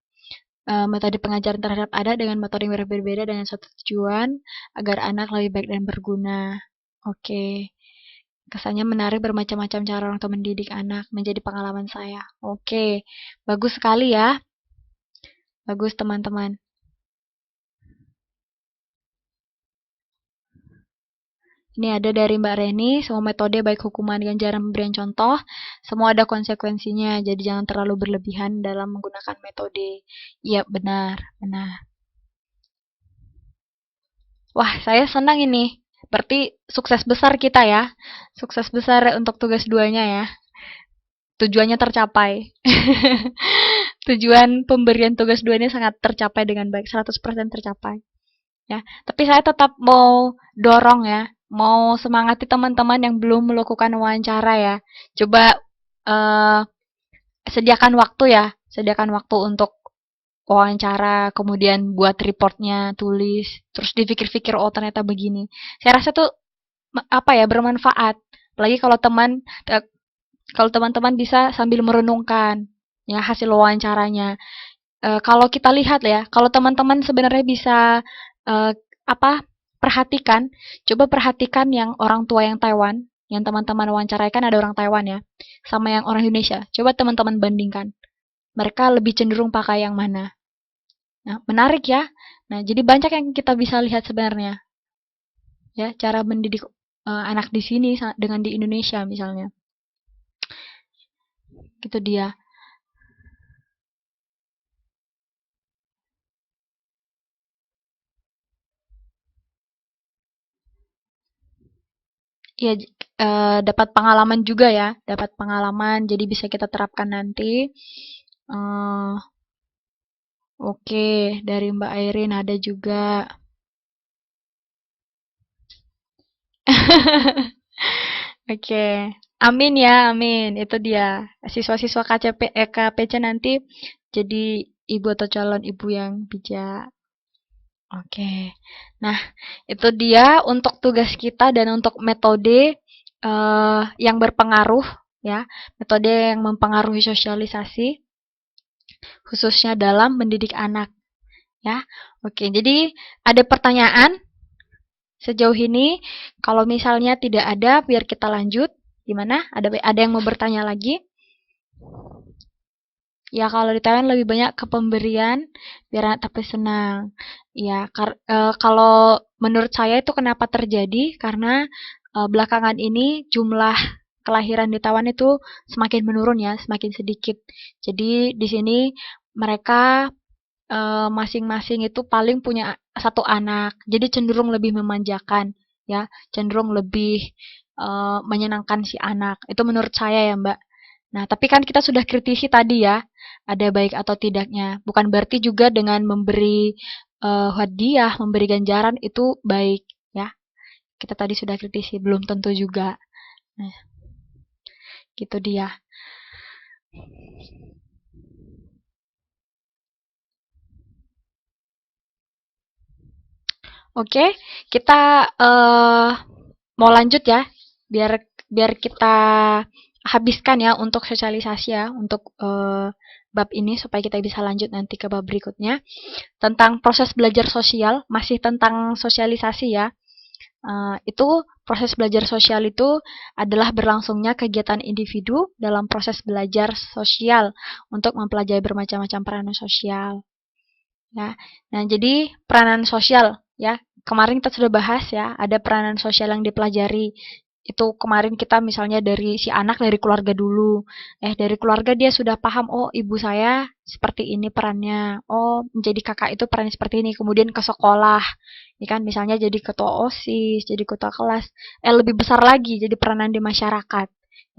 Metode pengajaran terhadap anak dengan metode yang berbeda dengan satu tujuan agar anak lebih baik dan berguna. Oke, kesannya menarik bermacam-macam cara orang tua mendidik anak menjadi pengalaman saya. Oke, bagus sekali ya. Bagus teman-teman. Ini ada dari Mbak Reni, semua metode baik hukuman dengan cara memberikan contoh, semua ada konsekuensinya, jadi jangan terlalu berlebihan dalam menggunakan metode. Iya, benar, benar. Wah, saya senang ini. Berarti sukses besar kita ya. Sukses besar untuk tugas duanya ya. Tujuannya tercapai. Tujuan pemberian tugas dua ini sangat tercapai dengan baik, 100% tercapai. ya. Tapi saya tetap mau dorong ya, mau semangati teman-teman yang belum melakukan wawancara ya. Coba eh, sediakan waktu untuk wawancara, kemudian buat reportnya, tulis, terus dipikir-pikir, oh ternyata begini. Saya rasa tuh apa ya, bermanfaat. Apalagi kalau teman-teman bisa sambil merenungkan ya hasil wawancaranya. Kalau kita lihat ya, kalau teman-teman sebenarnya bisa eh, apa perhatikan, coba perhatikan yang orang tua yang Taiwan, yang teman-teman wawancarai kan ada orang Taiwan ya, sama yang orang Indonesia. Coba teman-teman bandingkan, mereka lebih cenderung pakai yang mana. Nah, menarik ya. Nah, jadi banyak yang kita bisa lihat sebenarnya ya cara mendidik anak di sini dengan di Indonesia misalnya. Gitu dia. Ya, dapat pengalaman juga ya, dapat pengalaman jadi bisa kita terapkan nanti. Eh, oke, dari Mbak Airin ada juga. Oke. Amin ya, amin. Itu dia. Siswa-siswa KPC nanti jadi ibu atau calon ibu yang bijak. Oke. Nah, itu dia untuk tugas kita dan untuk metode yang berpengaruh ya, metode yang mempengaruhi sosialisasi khususnya dalam mendidik anak ya. Oke, jadi ada pertanyaan sejauh ini? Kalau misalnya tidak ada, biar kita lanjut. Gimana? Ada yang mau bertanya lagi? Ya, kalau di Thailand lebih banyak ke pemberian biar anak tapi senang. Ya, kalau menurut saya itu kenapa terjadi? Karena belakangan ini jumlah kelahiran di Taiwan itu semakin menurun ya, semakin sedikit. Jadi di sini mereka masing-masing itu paling punya satu anak. Jadi cenderung lebih memanjakan ya, cenderung lebih menyenangkan si anak. Itu menurut saya ya, Mbak. Nah, tapi kan kita sudah kritisi tadi ya, ada baik atau tidaknya. Bukan berarti juga dengan memberi hadiah, memberi ganjaran itu baik ya. Kita tadi sudah kritisi, belum tentu juga. Nah, gitu dia. Oke, kita mau lanjut ya, biar biar kita habiskan ya untuk sosialisasi ya, untuk bab ini supaya kita bisa lanjut nanti ke bab berikutnya tentang proses belajar sosial, masih tentang sosialisasi ya. Itu proses belajar sosial itu adalah berlangsungnya kegiatan individu dalam proses belajar sosial untuk mempelajari bermacam-macam peranan sosial. Ya. Nah, jadi peranan sosial ya. Kemarin kita sudah bahas ya, ada peranan sosial yang dipelajari. Itu kemarin kita misalnya dari si anak dari keluarga dulu. Dari keluarga dia sudah paham, oh ibu saya seperti ini perannya. Oh, menjadi kakak itu perannya seperti ini. Kemudian ke sekolah. Ya kan, misalnya jadi ketua OSIS, jadi ketua kelas. Lebih besar lagi jadi peranan di masyarakat.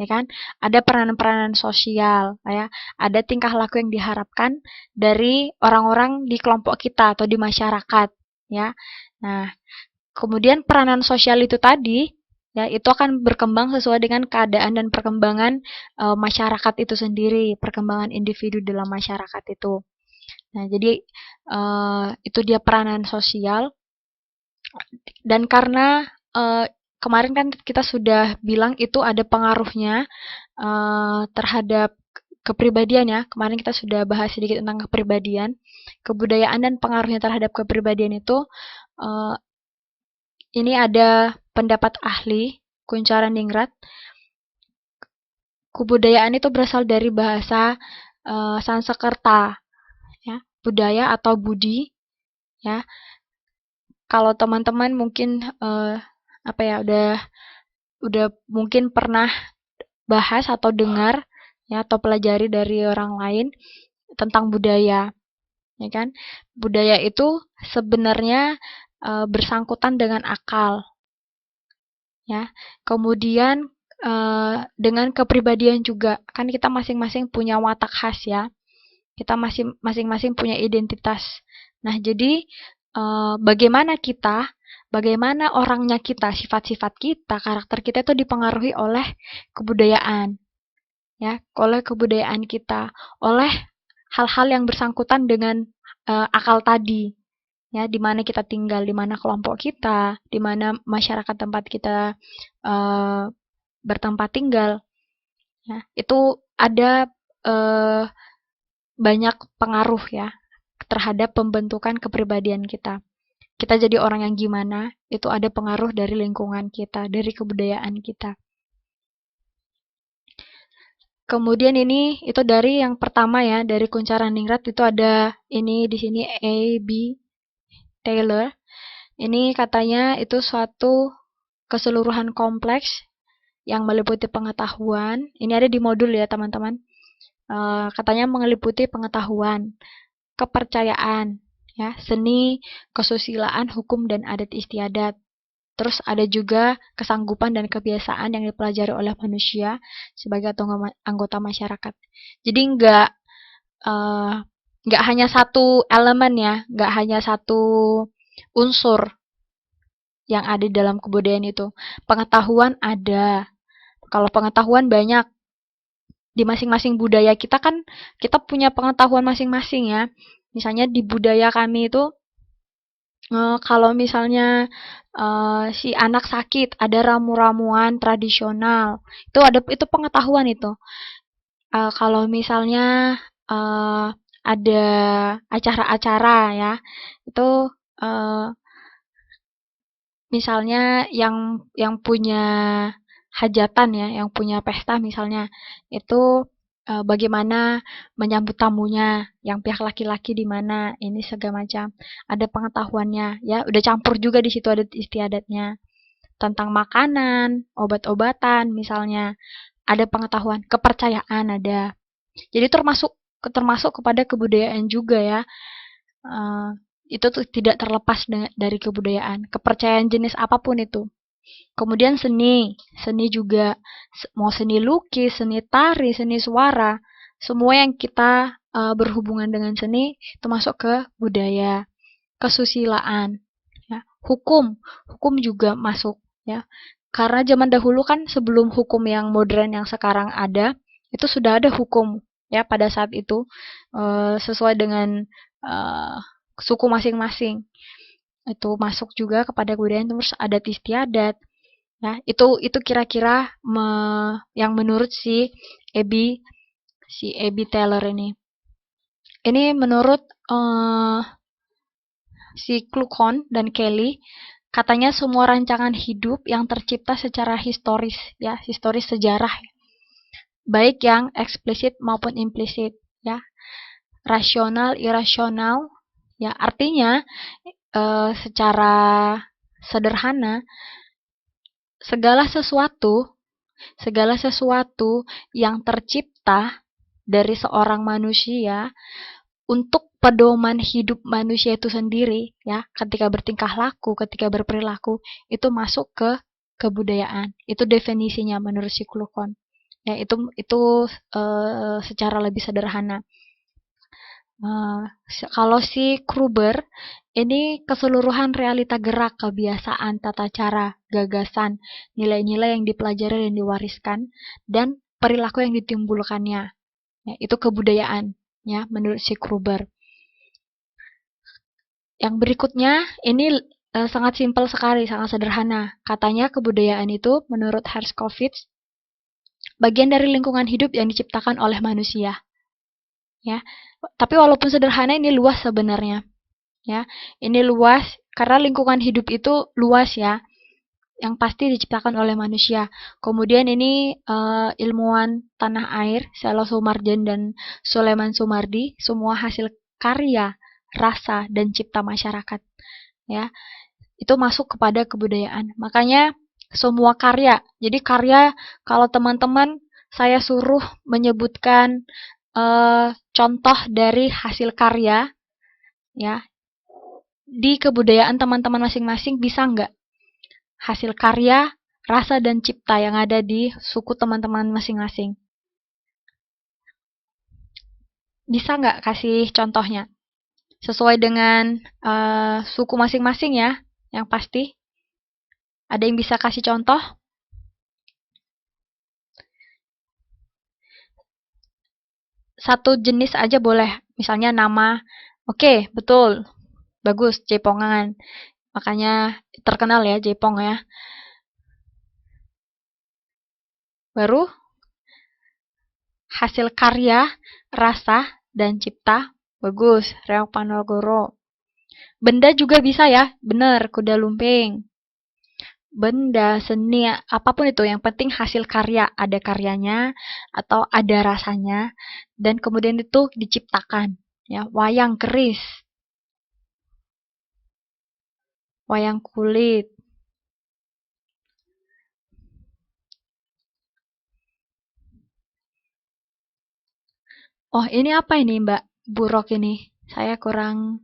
Ya kan? Ada peranan-peranan sosial, ya. Ada tingkah laku yang diharapkan dari orang-orang di kelompok kita atau di masyarakat, ya. Nah, kemudian peranan sosial itu tadi, ya, itu akan berkembang sesuai dengan keadaan dan perkembangan masyarakat itu sendiri, perkembangan individu dalam masyarakat itu. Nah, jadi itu dia peranan sosial dan karena kemarin kan kita sudah bilang itu ada pengaruhnya terhadap kepribadian ya. Kemarin kita sudah bahas sedikit tentang kepribadian, kebudayaan dan pengaruhnya terhadap kepribadian itu. Uh, ini ada pendapat ahli Kunchara Ningrat. Kebudayaan itu berasal dari bahasa Sanskerta, ya, budaya atau budi, ya. Kalau teman-teman mungkin apa ya udah mungkin pernah bahas atau dengar ya atau pelajari dari orang lain tentang budaya, ya kan? Budaya itu sebenarnya bersangkutan dengan akal, ya. Kemudian dengan kepribadian juga, kan kita masing-masing punya watak khas ya. Kita masing-masing punya identitas. Nah, jadi bagaimana orangnya kita, sifat-sifat kita, karakter kita itu dipengaruhi oleh kebudayaan, ya, oleh kebudayaan kita, oleh hal-hal yang bersangkutan dengan akal tadi, ya, di mana kita tinggal, di mana kelompok kita, di mana masyarakat tempat kita bertempat tinggal, ya, itu ada banyak pengaruh ya terhadap pembentukan kepribadian kita. Kita jadi orang yang gimana, itu ada pengaruh dari lingkungan kita, dari kebudayaan kita. Kemudian ini itu dari yang pertama ya, dari Kuncharaningrat itu ada ini di sini A.B. Taylor. Ini katanya itu suatu keseluruhan kompleks yang meliputi pengetahuan. Ini ada di modul ya teman-teman. Katanya meliputi pengetahuan, kepercayaan, ya, seni, kesusilaan, hukum dan adat istiadat. Terus ada juga kesanggupan dan kebiasaan yang dipelajari oleh manusia sebagai anggota masyarakat. Jadi nggak hanya satu elemen ya, nggak hanya satu unsur yang ada dalam kebudayaan itu. Pengetahuan ada. Kalau pengetahuan banyak di masing-masing budaya kita kan kita punya pengetahuan masing-masing ya. Misalnya di budaya kami itu kalau misalnya si anak sakit ada ramu-ramuan tradisional itu pengetahuan itu. Kalau misalnya ada acara-acara ya itu misalnya yang punya hajatan ya, yang punya pesta misalnya itu bagaimana menyambut tamunya, yang pihak laki-laki di mana, ini segala macam. Ada pengetahuannya ya, udah campur juga di situ adat istiadatnya. Tentang makanan, obat-obatan misalnya, ada pengetahuan, kepercayaan ada. Jadi termasuk kepada kebudayaan juga ya. Itu tuh tidak terlepas dari kebudayaan, kepercayaan jenis apapun itu. Kemudian seni juga mau seni lukis, seni tari, seni suara, semua yang kita berhubungan dengan seni itu masuk ke budaya. Kesusilaan, ya. Hukum juga masuk ya. Karena zaman dahulu kan sebelum hukum yang modern yang sekarang ada, itu sudah ada hukum ya pada saat itu sesuai dengan suku masing-masing. Itu masuk juga kepada kebudayaan, terus adat istiadat. Ya, itu kira-kira yang menurut si Abby Taylor ini. Ini menurut si Kluckhohn dan Kelly, katanya semua rancangan hidup yang tercipta secara historis ya, historis sejarah. Baik yang eksplisit maupun implisit ya. Rasional, irasional ya, artinya secara sederhana segala sesuatu yang tercipta dari seorang manusia untuk pedoman hidup manusia itu sendiri ya, ketika bertingkah laku, ketika berperilaku itu masuk ke kebudayaan. Itu definisinya menurut si Kluckhohn. Ya, itu secara lebih sederhana. Kalau si Kruber ini keseluruhan realita gerak, kebiasaan, tata cara, gagasan, nilai-nilai yang dipelajari dan diwariskan, dan perilaku yang ditimbulkannya. Ya, itu kebudayaan, ya, menurut si Kruber. Yang berikutnya, ini sangat simpel sekali, sangat sederhana. Katanya kebudayaan itu, menurut Herskovits, bagian dari lingkungan hidup yang diciptakan oleh manusia. Ya, tapi walaupun sederhana ini luas sebenarnya. Ya, ini luas karena lingkungan hidup itu luas ya, yang pasti diciptakan oleh manusia. Kemudian ini ilmuwan tanah air, Selo Sumarjan dan Sulaiman Sumardi, semua hasil karya, rasa dan cipta masyarakat. Ya, itu masuk kepada kebudayaan. Makanya semua karya. Jadi karya kalau teman-teman saya suruh menyebutkan contoh dari hasil karya ya di kebudayaan teman-teman masing-masing, bisa nggak hasil karya, rasa dan cipta yang ada di suku teman-teman masing-masing? Bisa nggak kasih contohnya? sesuai dengan suku masing-masing ya, yang pasti. Ada yang bisa kasih contoh? Satu jenis aja boleh, misalnya nama. Oke, betul. Bagus, Jaipongan. Makanya terkenal ya Jaipong ya. Baru hasil karya, rasa, dan cipta. Bagus, Reok Panogoro. Benda juga bisa ya, bener, kuda lumping. Benda, seni, apapun itu, yang penting hasil karya, ada karyanya atau ada rasanya, dan kemudian itu diciptakan. Ya, wayang keris, wayang kulit. Oh, ini apa ini Mbak Burok ini? Saya kurang,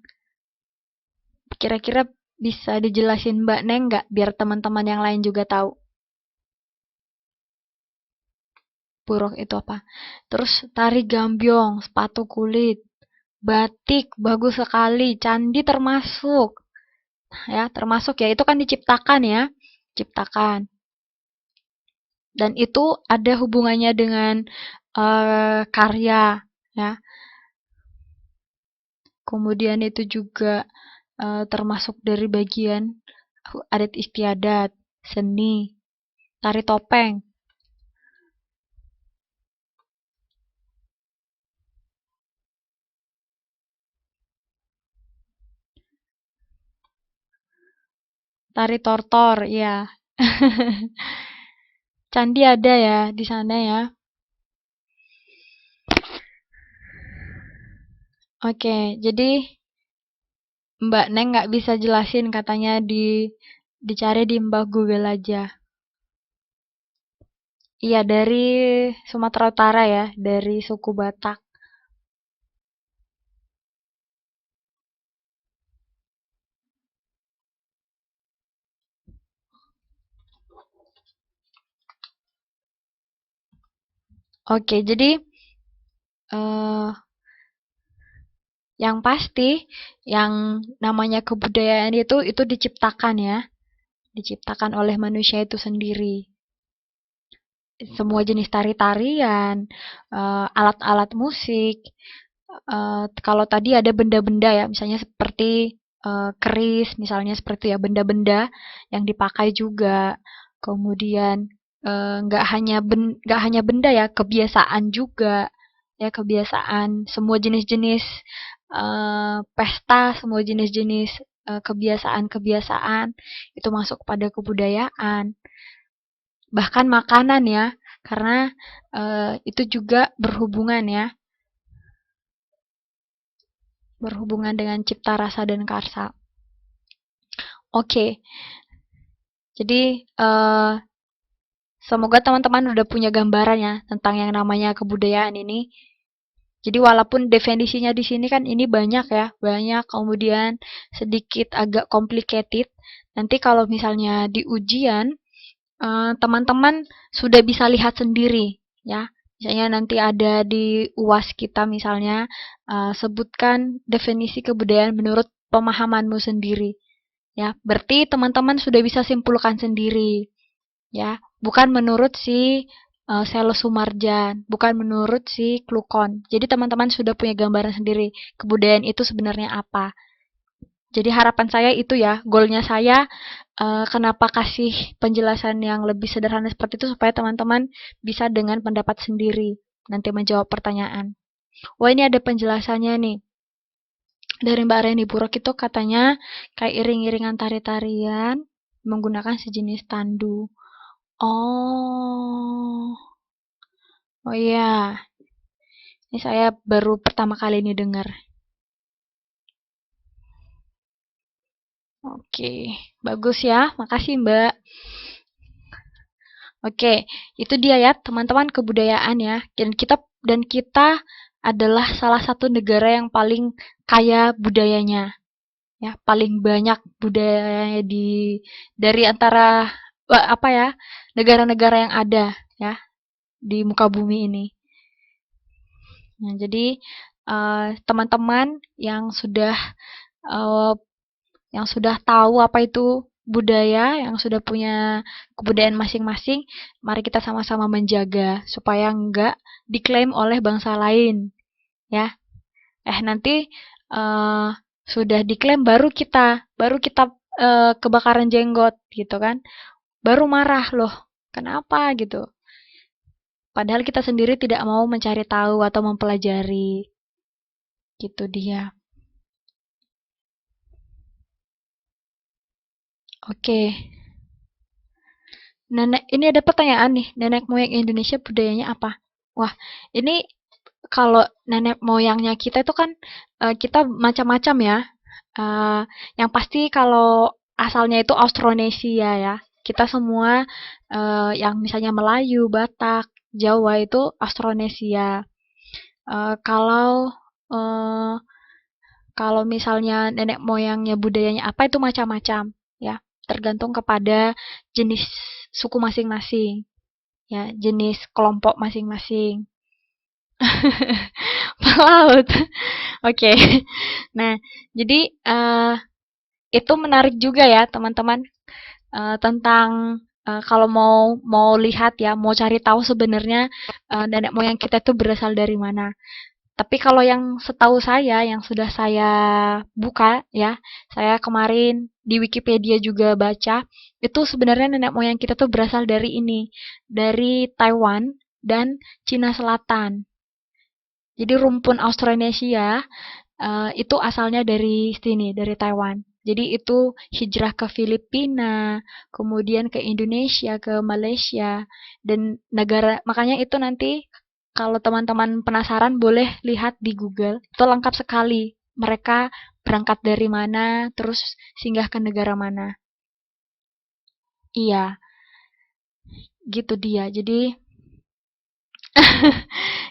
kira-kira bisa dijelasin Mbak Neng nggak biar teman-teman yang lain juga tahu buruk itu apa. Terus tari gambyong, sepatu kulit, batik bagus sekali, candi termasuk. Ya, termasuk ya itu kan diciptakan ya, ciptakan. Dan itu ada hubungannya dengan karya ya. Kemudian itu juga termasuk dari bagian adat istiadat, seni, tari topeng. Tari tortor, ya. Candi ada ya di sana ya. Oke, jadi Mbak Neng nggak bisa jelasin katanya dicari di Mbak Google aja. Iya, dari Sumatera Utara ya, dari suku Batak. Oke, jadi eh yang pasti yang namanya kebudayaan itu diciptakan ya, diciptakan oleh manusia itu sendiri. Semua jenis tari-tarian, alat-alat musik. Kalau tadi ada benda-benda ya, misalnya seperti keris, misalnya seperti ya benda-benda yang dipakai juga. Kemudian nggak hanya benda ya, kebiasaan juga ya kebiasaan semua jenis-jenis pesta, semua jenis-jenis kebiasaan-kebiasaan itu masuk pada kebudayaan. Bahkan makanan ya, karena itu juga berhubungan dengan cipta rasa dan karsa. Oke, jadi semoga teman-teman udah punya gambaran ya tentang yang namanya kebudayaan ini. Jadi walaupun definisinya di sini kan ini banyak ya, banyak kemudian sedikit agak complicated. Nanti kalau misalnya di ujian teman-teman sudah bisa lihat sendiri ya. Misalnya nanti ada di UAS kita misalnya sebutkan definisi kebudayaan menurut pemahamanmu sendiri ya. Berarti teman-teman sudah bisa simpulkan sendiri ya, bukan menurut si Selo Sumarjan, bukan menurut si Klukon. Jadi teman-teman sudah punya gambaran sendiri kebudayaan itu sebenarnya apa. Jadi harapan saya itu ya, goalnya saya kenapa kasih penjelasan yang lebih sederhana seperti itu supaya teman-teman bisa dengan pendapat sendiri nanti menjawab pertanyaan. Wah ini ada penjelasannya nih. Dari Mbak Reni Buruk itu katanya kayak iring-iringan tari-tarian menggunakan sejenis tandu. Oh, oh iya, ini saya baru pertama kali ini dengar. Oke, bagus ya, makasih Mbak. Oke, itu dia ya teman-teman kebudayaan ya. Dan kita adalah salah satu negara yang paling kaya budayanya ya, paling banyak budayanya dari antara apa ya negara-negara yang ada ya di muka bumi ini. Nah, jadi teman-teman uh, yang sudah tahu apa itu budaya, yang sudah punya kebudayaan masing-masing, mari kita sama-sama menjaga supaya enggak diklaim oleh bangsa lain, ya. Nanti uh, sudah diklaim baru kita kebakaran jenggot gitu kan, baru marah loh, kenapa gitu. Padahal kita sendiri tidak mau mencari tahu atau mempelajari, gitu dia. Oke, nenek ini ada pertanyaan nih, nenek moyang Indonesia budayanya apa? Wah, ini kalau nenek moyangnya kita itu kan kita macam-macam ya. Eh, yang pasti kalau asalnya itu Austronesia ya. Kita semua yang misalnya Melayu, Batak, Jawa itu Austronesia. Kalau eh, kalau misalnya nenek moyangnya budayanya apa itu macam-macam ya, tergantung kepada jenis suku masing-masing ya, jenis kelompok masing-masing. Pelaut. Oke. Nah, jadi itu menarik juga ya teman-teman, tentang kalau mau mau lihat ya, mau cari tahu sebenarnya nenek moyang kita itu berasal dari mana. Tapi kalau yang setahu saya, yang sudah saya buka ya, saya kemarin di Wikipedia juga baca, itu sebenarnya nenek moyang kita tuh berasal dari ini, dari Taiwan dan Cina Selatan. Jadi rumpun Austronesia itu asalnya dari sini, dari Taiwan. Jadi itu hijrah ke Filipina, kemudian ke Indonesia, ke Malaysia, dan negara. Makanya itu nanti kalau teman-teman penasaran boleh lihat di Google. Itu lengkap sekali. Mereka berangkat dari mana, terus singgah ke negara mana. Iya, gitu dia. Jadi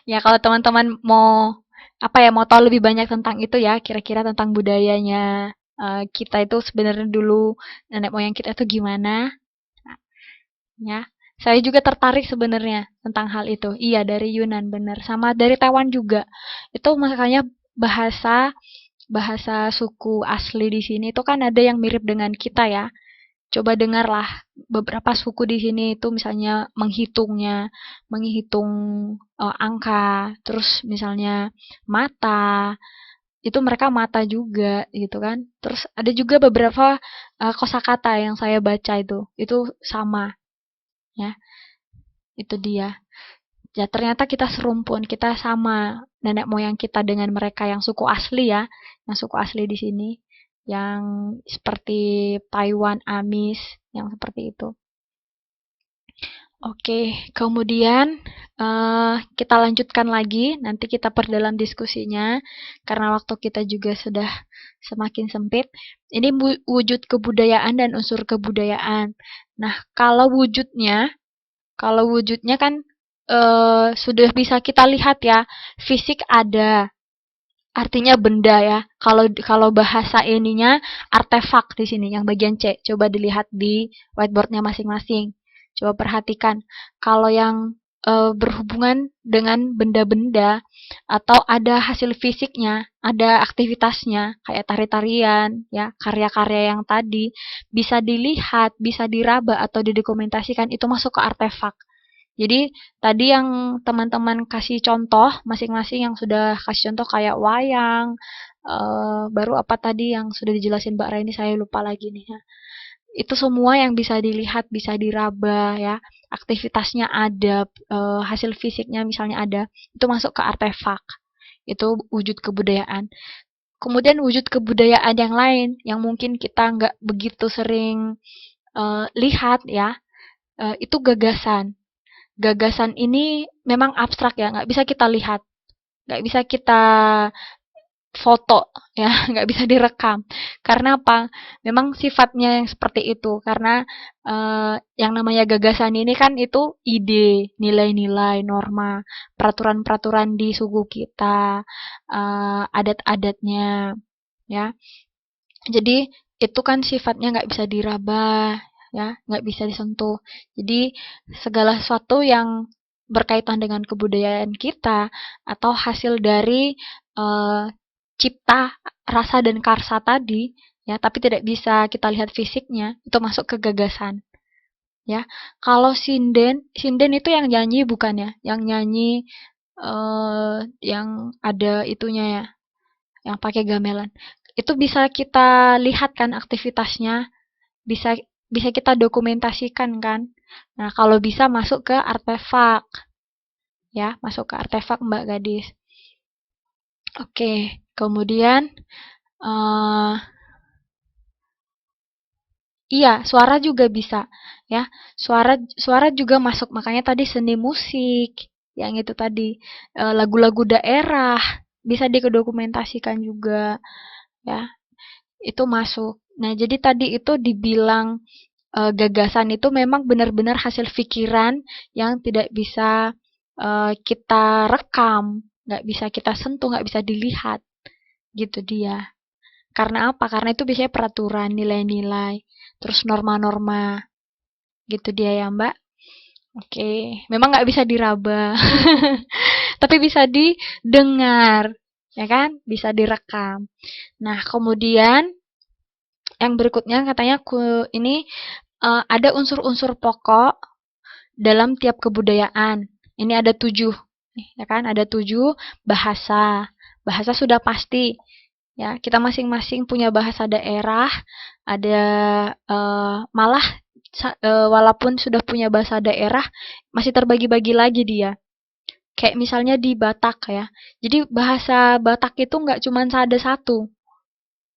ya kalau teman-teman mau apa ya, mau tahu lebih banyak tentang itu ya, kira-kira tentang budayanya kita itu sebenarnya dulu nenek moyang kita itu gimana, ya. Saya juga tertarik sebenarnya tentang hal itu. Iya, dari Yunan bener, sama dari Taiwan juga. Itu makanya bahasa bahasa suku asli di sini itu kan ada yang mirip dengan kita ya. Coba dengarlah beberapa suku di sini itu misalnya menghitung angka, terus misalnya mata, itu mereka mata juga gitu kan. Terus ada juga beberapa kosakata yang saya baca itu sama ya, itu dia. Ya ternyata kita serumpun, kita sama nenek moyang kita dengan mereka yang suku asli ya, yang suku asli di sini, yang seperti Taiwan, Amis, yang seperti itu. Oke, kemudian kita lanjutkan lagi, nanti kita perdalam diskusinya, karena waktu kita juga sudah semakin sempit. Ini wujud kebudayaan dan unsur kebudayaan. Nah, kalau wujudnya kan sudah bisa kita lihat ya, fisik ada, artinya benda ya. Kalau kalau bahasa ininya artefak di sini yang bagian C. Coba dilihat di whiteboardnya masing-masing. Coba perhatikan. Kalau yang berhubungan dengan benda-benda atau ada hasil fisiknya, ada aktivitasnya kayak tari-tarian, ya, karya-karya yang tadi bisa dilihat, bisa diraba atau didokumentasikan itu masuk ke artefak. Jadi tadi yang teman-teman kasih contoh masing-masing yang sudah kasih contoh kayak wayang, baru apa tadi yang sudah dijelasin Mbak Raini saya lupa lagi nih ya. Itu semua yang bisa dilihat, bisa diraba ya. Aktivitasnya ada, hasil fisiknya misalnya ada, itu masuk ke artefak. Itu wujud kebudayaan. Kemudian wujud kebudayaan yang lain yang mungkin kita nggak begitu sering lihat ya, itu gagasan. Gagasan ini memang abstrak ya, nggak bisa kita lihat, nggak bisa kita foto ya, nggak bisa direkam. Karena apa? Memang sifatnya yang seperti itu. Karena yang namanya gagasan ini kan itu ide, nilai-nilai, norma, peraturan-peraturan di suku kita, adat-adatnya, ya. Jadi itu kan sifatnya nggak bisa diraba, ya, nggak bisa disentuh. Jadi segala sesuatu yang berkaitan dengan kebudayaan kita atau hasil dari eh, cipta, rasa dan karsa tadi, ya, tapi tidak bisa kita lihat fisiknya, itu masuk ke gagasan, ya. Kalau sinden, sinden itu yang nyanyi bukan ya? Yang nyanyi yang ada itunya ya, yang pakai gamelan. Itu bisa kita lihat kan aktivitasnya, bisa bisa kita dokumentasikan kan. Nah, kalau bisa masuk ke artefak, ya, masuk ke artefak Mbak Gadis. Oke, kemudian eh iya, suara juga bisa, ya. Suara suara juga masuk, makanya tadi seni musik, yang itu tadi, lagu-lagu daerah, bisa didokumentasikan juga, ya. Itu masuk. Nah, jadi tadi itu dibilang gagasan itu memang benar-benar hasil pikiran yang tidak bisa kita rekam, nggak bisa kita sentuh, nggak bisa dilihat, gitu dia. Karena apa? Karena itu biasanya peraturan, nilai-nilai, terus norma-norma, gitu dia ya Mbak. Oke, memang nggak bisa diraba, tapi bisa didengar, ya kan? Bisa direkam. Nah, kemudian yang berikutnya katanya ini ada unsur-unsur pokok dalam tiap kebudayaan. Ini ada 7, ya kan? Ada 7 bahasa. Bahasa sudah pasti, ya. Kita masing-masing punya bahasa daerah. Ada malah walaupun sudah punya bahasa daerah, masih terbagi-bagi lagi dia. Kayak misalnya di Batak ya. Jadi bahasa Batak itu nggak cuma ada satu.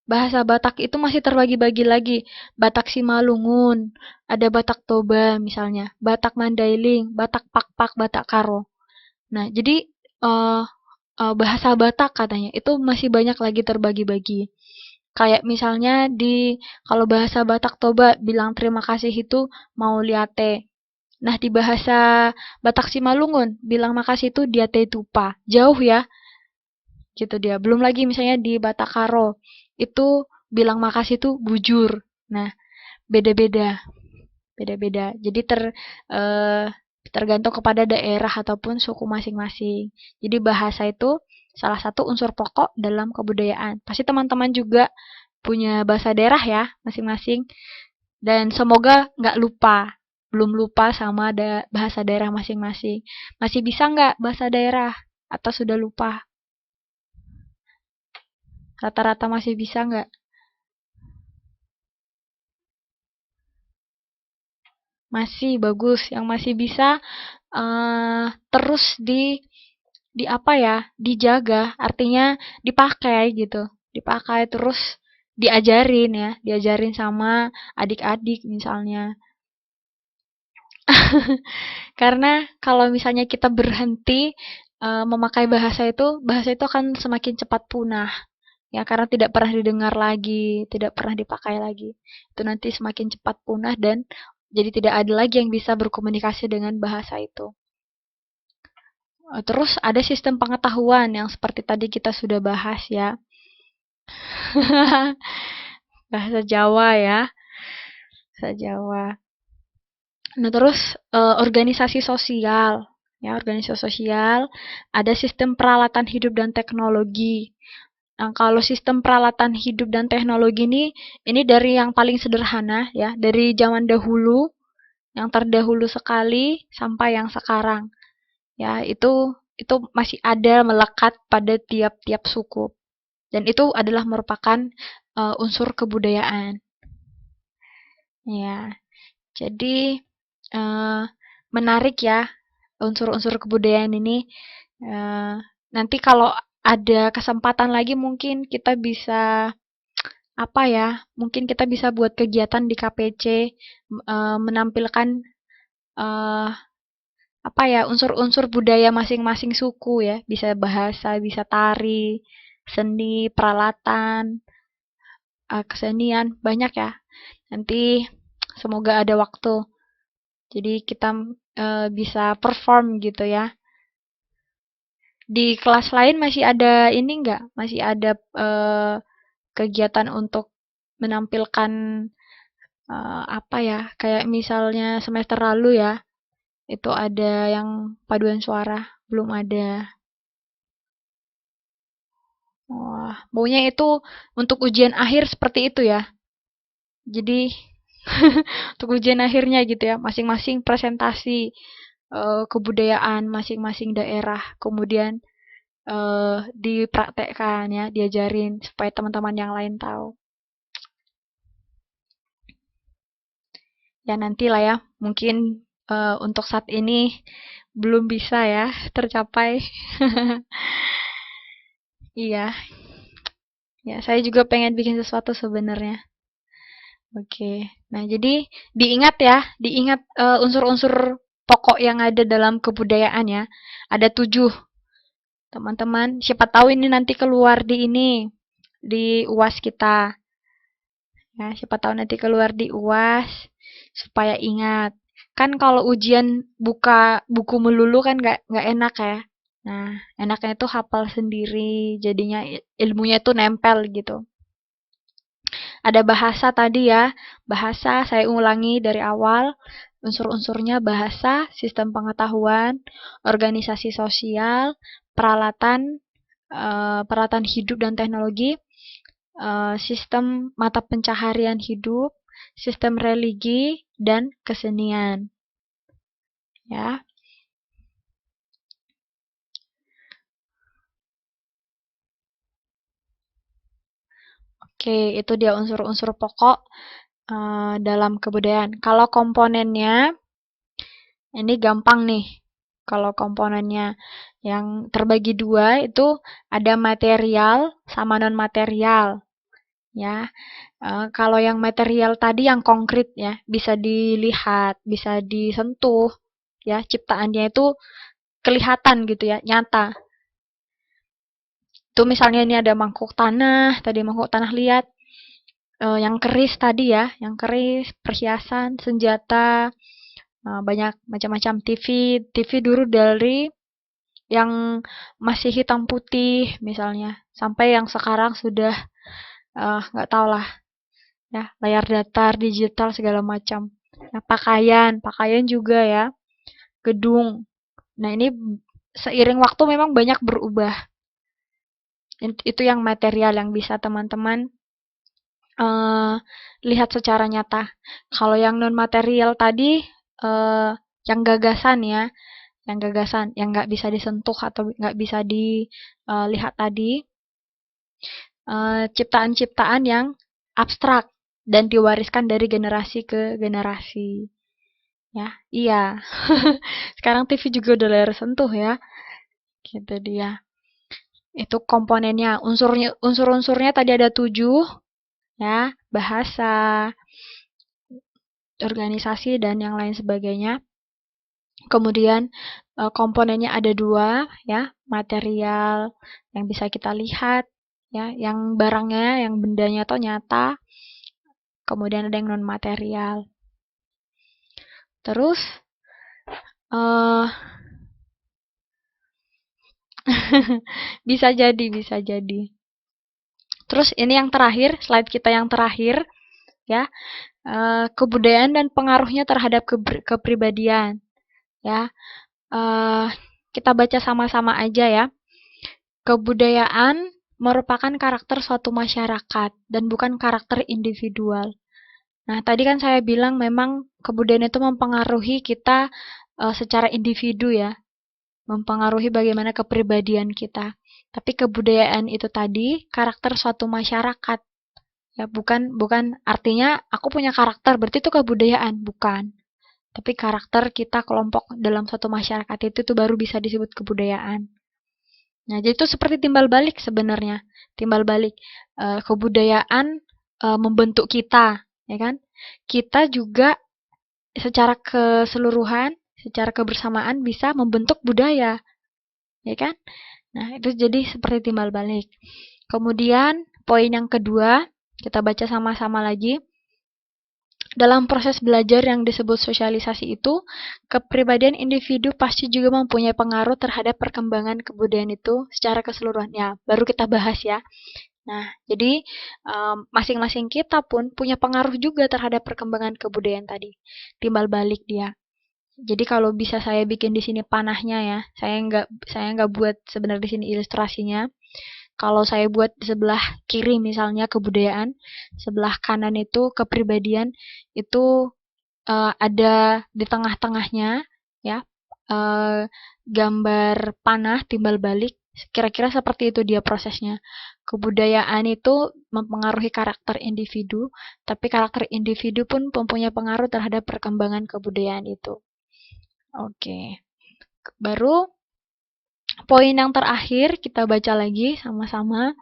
Bahasa Batak itu masih terbagi-bagi lagi. Batak Simalungun, ada Batak Toba misalnya, Batak Mandailing, Batak Pakpak, Batak Karo. Nah, jadi eh, bahasa Batak katanya itu masih banyak lagi terbagi-bagi. Kayak misalnya kalau bahasa Batak Toba bilang terima kasih itu mau liate. Nah, di bahasa Batak Simalungun bilang makasih itu diate tupa. Jauh ya, gitu dia. Belum lagi misalnya di Batak Karo itu bilang makasih itu bujur. Nah, beda-beda, beda-beda. Jadi eh, tergantung kepada daerah ataupun suku masing-masing. Jadi bahasa itu salah satu unsur pokok dalam kebudayaan. Pasti teman-teman juga punya bahasa daerah ya masing-masing. Dan semoga nggak lupa, belum lupa sama bahasa daerah masing-masing. Masih bisa nggak bahasa daerah? Atau sudah lupa? Rata-rata masih bisa nggak? Masih bagus. Yang masih bisa terus di apa ya? Dijaga, artinya dipakai gitu. Dipakai terus diajarin ya, diajarin sama adik-adik misalnya. Karena kalau misalnya kita berhenti memakai bahasa itu akan semakin cepat punah. Ya, karena tidak pernah didengar lagi, tidak pernah dipakai lagi. Itu nanti semakin cepat punah dan jadi tidak ada lagi yang bisa berkomunikasi dengan bahasa itu. Terus ada sistem pengetahuan yang seperti tadi kita sudah bahas ya. Bahasa Jawa ya, bahasa Jawa. Nah, terus organisasi sosial. Ya, organisasi sosial, ada sistem peralatan hidup dan teknologi. Nah, kalau sistem peralatan hidup dan teknologi ini dari yang paling sederhana ya, dari zaman dahulu, yang terdahulu sekali sampai yang sekarang. Ya, itu masih ada melekat pada tiap-tiap suku. Dan itu adalah merupakan unsur kebudayaan. Ya, jadi uh, menarik ya unsur-unsur kebudayaan ini. Uh, Nanti kalau ada kesempatan lagi mungkin kita bisa apa ya? Mungkin kita bisa buat kegiatan di KPC menampilkan uh, apa ya unsur-unsur budaya masing-masing suku ya. Bisa bahasa, bisa tari, seni, peralatan, kesenian banyak ya. Nanti semoga ada waktu. Jadi kita bisa perform gitu ya. Di kelas lain masih ada ini enggak? Masih ada kegiatan untuk menampilkan apa ya? Kayak misalnya semester lalu ya, itu ada yang paduan suara, belum ada. Wah, maunya itu untuk ujian akhir seperti itu ya. Jadi untuk ujian akhirnya gitu ya, masing-masing presentasi kebudayaan masing-masing daerah, kemudian dipraktekkan ya, diajarin supaya teman-teman yang lain tahu. Ya nantilah ya, mungkin untuk saat ini belum bisa ya tercapai. Iya, ya saya juga pengen bikin sesuatu sebenarnya. Oke, nah jadi diingat ya, diingat unsur-unsur pokok yang ada dalam kebudayaan ya. Ada 7, teman-teman. Siapa tahu ini nanti keluar di ini, di UAS kita. Ya, siapa tahu nanti keluar di UAS supaya ingat. Kan kalau ujian buka buku melulu kan nggak enak ya. Nah, enaknya itu hafal sendiri, jadinya ilmunya itu nempel gitu. Ada bahasa tadi ya, bahasa saya ulangi dari awal, unsur-unsurnya bahasa, sistem pengetahuan, organisasi sosial, peralatan, peralatan hidup dan teknologi, sistem mata pencaharian hidup, sistem religi, dan kesenian. Ya, oke, itu dia unsur-unsur pokok dalam kebudayaan. Kalau komponennya, ini gampang nih. Kalau komponennya yang terbagi dua itu ada material sama non material, ya. Kalau yang material tadi yang konkret ya, bisa dilihat, bisa disentuh, ya ciptaannya itu kelihatan gitu ya, nyata. Itu misalnya ini ada mangkuk tanah, tadi mangkuk tanah liat, yang keris tadi ya, yang keris, perhiasan, senjata, banyak macam-macam TV, TV dulu dari yang masih hitam putih misalnya, sampai yang sekarang sudah nggak tahu lah ya, layar datar, digital segala macam. Nah, pakaian, pakaian juga ya, gedung. Nah, ini seiring waktu memang banyak berubah. Itu yang material yang bisa teman-teman uh, lihat secara nyata. Kalau yang non material tadi yang gagasan ya, yang gagasan yang nggak bisa disentuh atau nggak bisa dilihat tadi, ciptaan-ciptaan yang abstrak dan diwariskan dari generasi ke generasi. Ya, iya. Sekarang TV juga udah layar sentuh ya. Gitu dia. Itu komponennya, unsur-unsurnya tadi ada 7 ya, bahasa, organisasi dan yang lain sebagainya. Kemudian komponennya ada 2 ya, material yang bisa kita lihat ya, yang barangnya, yang bendanya tuh nyata. Kemudian ada yang non material. Terus uh, bisa jadi, bisa jadi. Terus ini yang terakhir, slide kita yang terakhir ya, kebudayaan dan pengaruhnya terhadap kepribadian ya. Uh, kita baca sama-sama aja ya. Kebudayaan merupakan karakter suatu masyarakat dan bukan karakter individual. Nah, tadi kan saya bilang memang kebudayaan itu mempengaruhi kita secara individu ya, mempengaruhi bagaimana kepribadian kita. Tapi kebudayaan itu tadi karakter suatu masyarakat. Ya, bukan bukan artinya aku punya karakter berarti itu kebudayaan, bukan. Tapi karakter kita kelompok dalam suatu masyarakat itu tuh baru bisa disebut kebudayaan. Nah, jadi itu seperti timbal balik sebenarnya. Timbal balik kebudayaan membentuk kita, ya kan? Kita juga secara keseluruhan, secara kebersamaan bisa membentuk budaya, ya kan? Nah, itu jadi seperti timbal balik. Kemudian, poin yang kedua, kita baca sama-sama lagi. Dalam proses belajar yang disebut sosialisasi itu, kepribadian individu pasti juga mempunyai pengaruh terhadap perkembangan kebudayaan itu secara keseluruhan. Ya, baru kita bahas ya. Nah, jadi masing-masing kita pun punya pengaruh juga terhadap perkembangan kebudayaan tadi. Timbal balik dia. Jadi kalau bisa saya bikin di sini panahnya ya, saya nggak buat sebenarnya di sini ilustrasinya. Kalau saya buat sebelah kiri misalnya kebudayaan, sebelah kanan itu kepribadian, itu ada di tengah-tengahnya ya, eee, gambar panah timbal balik, kira-kira seperti itu dia prosesnya. Kebudayaan itu mempengaruhi karakter individu, tapi karakter individu pun mempunyai pengaruh terhadap perkembangan kebudayaan itu. Oke, baru poin yang terakhir kita baca lagi sama-sama.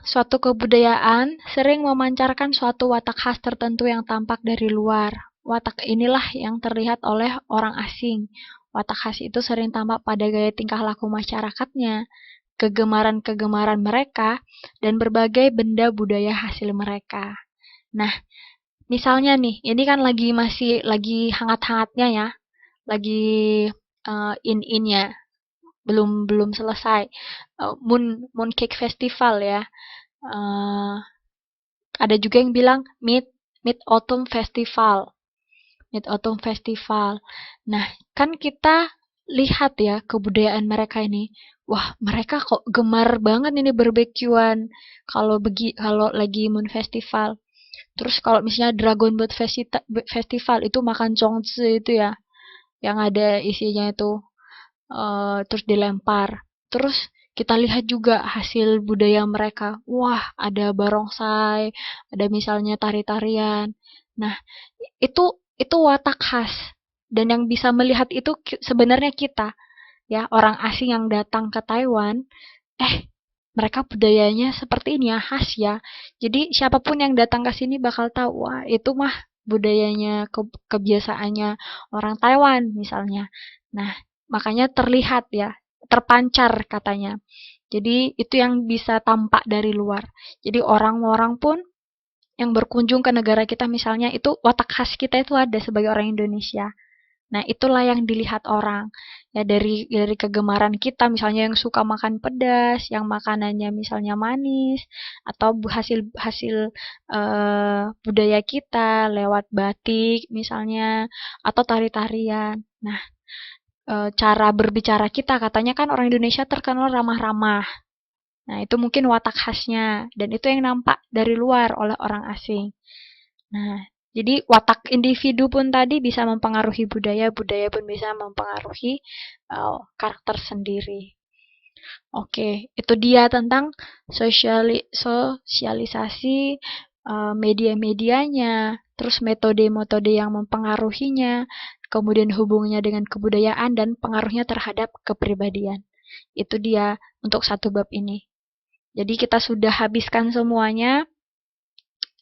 Suatu kebudayaan sering memancarkan suatu watak khas tertentu yang tampak dari luar. Watak inilah yang terlihat oleh orang asing. Watak khas itu sering tampak pada gaya tingkah laku masyarakatnya, kegemaran-kegemaran mereka, dan berbagai benda budaya hasil mereka. Nah, misalnya nih, ini kan masih lagi hangat-hangatnya ya, lagi in-innya, belum belum selesai. Mooncake Festival ya. Uh, ada juga yang bilang Mid Autumn Festival. Mid Autumn Festival. Nah, kan kita lihat ya kebudayaan mereka ini. Wah, mereka kok gemar banget ini barbekyuan kalau lagi Moon Festival. Terus kalau misalnya Dragon Boat Festival itu makan congce itu ya, yang ada isinya itu terus dilempar. Terus kita lihat juga hasil budaya mereka. Wah, ada barongsai, ada misalnya tari-tarian. Nah, itu watak khas. Dan yang bisa melihat itu sebenarnya kita, ya, orang asing yang datang ke Taiwan. Mereka budayanya seperti ini ya, khas ya. Jadi siapapun yang datang ke sini bakal tahu, wah itu mah budayanya, kebiasaannya orang Taiwan misalnya. Nah, makanya terlihat ya, terpancar katanya. Jadi itu yang bisa tampak dari luar. Jadi orang-orang pun yang berkunjung ke negara kita misalnya itu watak khas kita itu ada sebagai orang Indonesia. Nah, itulah yang dilihat orang. Ya dari kegemaran kita misalnya yang suka makan pedas, yang makanannya misalnya manis atau hasil hasil budaya kita lewat batik misalnya atau tari-tarian. Nah, cara berbicara kita katanya kan orang Indonesia terkenal ramah-ramah. Nah, itu mungkin watak khasnya dan itu yang nampak dari luar oleh orang asing. Nah, jadi watak individu pun tadi bisa mempengaruhi budaya, budaya pun bisa mempengaruhi karakter sendiri. Oke, itu dia tentang sosialisasi media-medianya, terus metode-metode yang mempengaruhinya, kemudian hubungannya dengan kebudayaan dan pengaruhnya terhadap kepribadian. Itu dia untuk satu bab ini. Jadi kita sudah habiskan semuanya.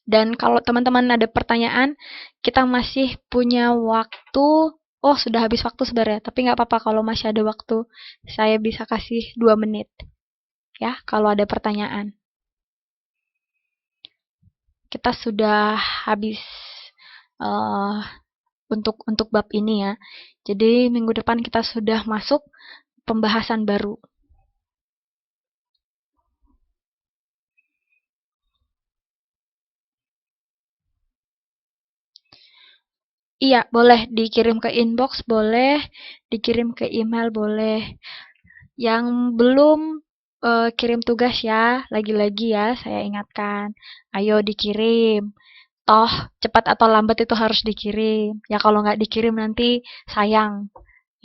Dan kalau teman-teman ada pertanyaan, kita masih punya waktu. Oh, sudah habis waktu sebenarnya, tapi nggak apa-apa kalau masih ada waktu. Saya bisa kasih 2 menit. Ya, kalau ada pertanyaan. Kita sudah habis uh, untuk bab ini ya. Jadi minggu depan kita sudah masuk pembahasan baru. Iya, boleh dikirim ke inbox, boleh dikirim ke email, boleh. Yang belum kirim tugas ya, lagi-lagi ya saya ingatkan. Ayo dikirim. Toh cepat atau lambat itu harus dikirim. Ya kalau nggak dikirim nanti sayang.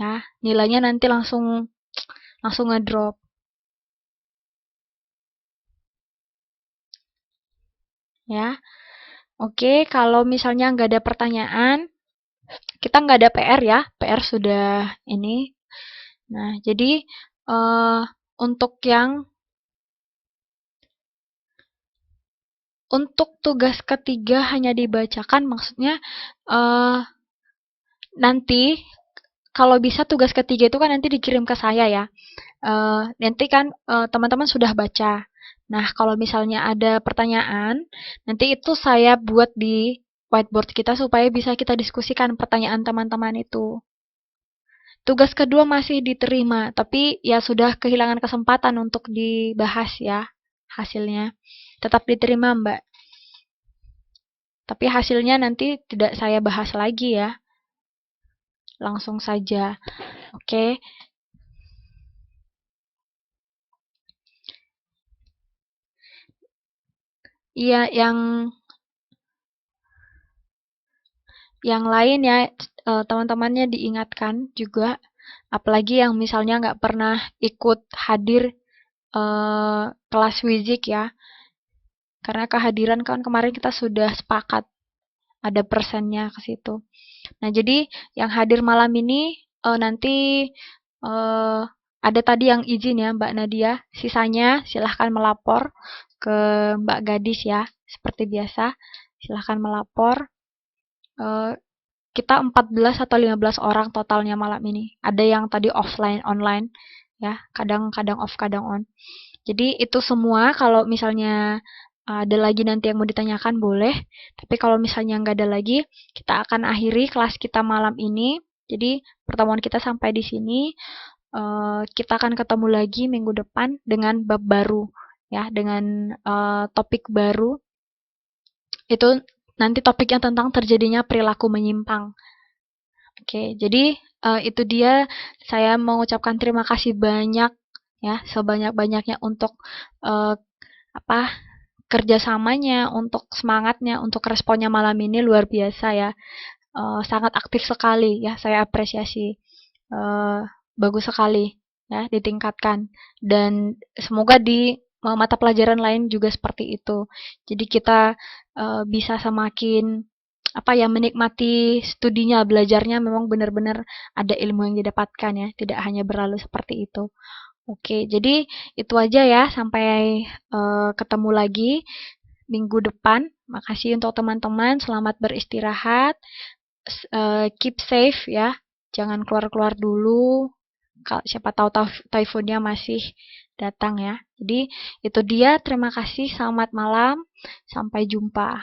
Ya, nilainya nanti langsung langsung ngedrop. Ya, oke. Kalau misalnya nggak ada pertanyaan, kita nggak ada PR ya. PR sudah ini. Nah, jadi eh, untuk yang untuk tugas ketiga hanya dibacakan, maksudnya eh, nanti kalau bisa tugas ketiga itu kan nanti dikirim ke saya ya. Nanti kan teman-teman sudah baca. Nah, kalau misalnya ada pertanyaan, nanti itu saya buat di whiteboard kita supaya bisa kita diskusikan pertanyaan teman-teman itu. Tugas kedua masih diterima, tapi ya sudah kehilangan kesempatan untuk dibahas ya hasilnya. Tetap diterima, Mbak. Tapi hasilnya nanti tidak saya bahas lagi ya. Langsung saja. Oke. Iya, yang lain ya, teman-temannya diingatkan juga, apalagi yang misalnya nggak pernah ikut hadir kelas Wizik ya, karena kehadiran kan kemarin kita sudah sepakat ada persennya ke situ. Nah, jadi yang hadir malam ini nanti eh, ada tadi yang izin ya Mbak Nadia, sisanya silahkan melapor ke Mbak Gadis ya, seperti biasa. Silahkan melapor. Eh, kita 14 atau 15 orang totalnya malam ini. Ada yang tadi offline, online ya, kadang-kadang off, kadang on. Jadi itu semua kalau misalnya ada lagi nanti yang mau ditanyakan boleh. Tapi kalau misalnya nggak ada lagi, kita akan akhiri kelas kita malam ini. Jadi pertemuan kita sampai di sini. Kita akan ketemu lagi minggu depan dengan bab baru ya, dengan topik baru. Itu nanti topiknya tentang terjadinya perilaku menyimpang. Oke, jadi itu dia saya mengucapkan terima kasih banyak ya, sebanyak-banyaknya untuk uh, apa kerjasamanya, untuk semangatnya, untuk responnya malam ini luar biasa ya. Sangat aktif sekali ya, saya apresiasi. Uh, Bagus sekali ya, ditingkatkan. Dan semoga di mata pelajaran lain juga seperti itu. Jadi kita bisa semakin apa ya menikmati studinya, belajarnya memang benar-benar ada ilmu yang didapatkan ya, tidak hanya berlalu seperti itu. Oke, jadi itu aja ya, sampai ketemu lagi minggu depan. Makasih untuk teman-teman, selamat beristirahat, keep safe ya, jangan keluar-keluar dulu. Siapa tahu typhoonnya masih datang ya. Jadi itu dia, terima kasih, selamat malam, sampai jumpa.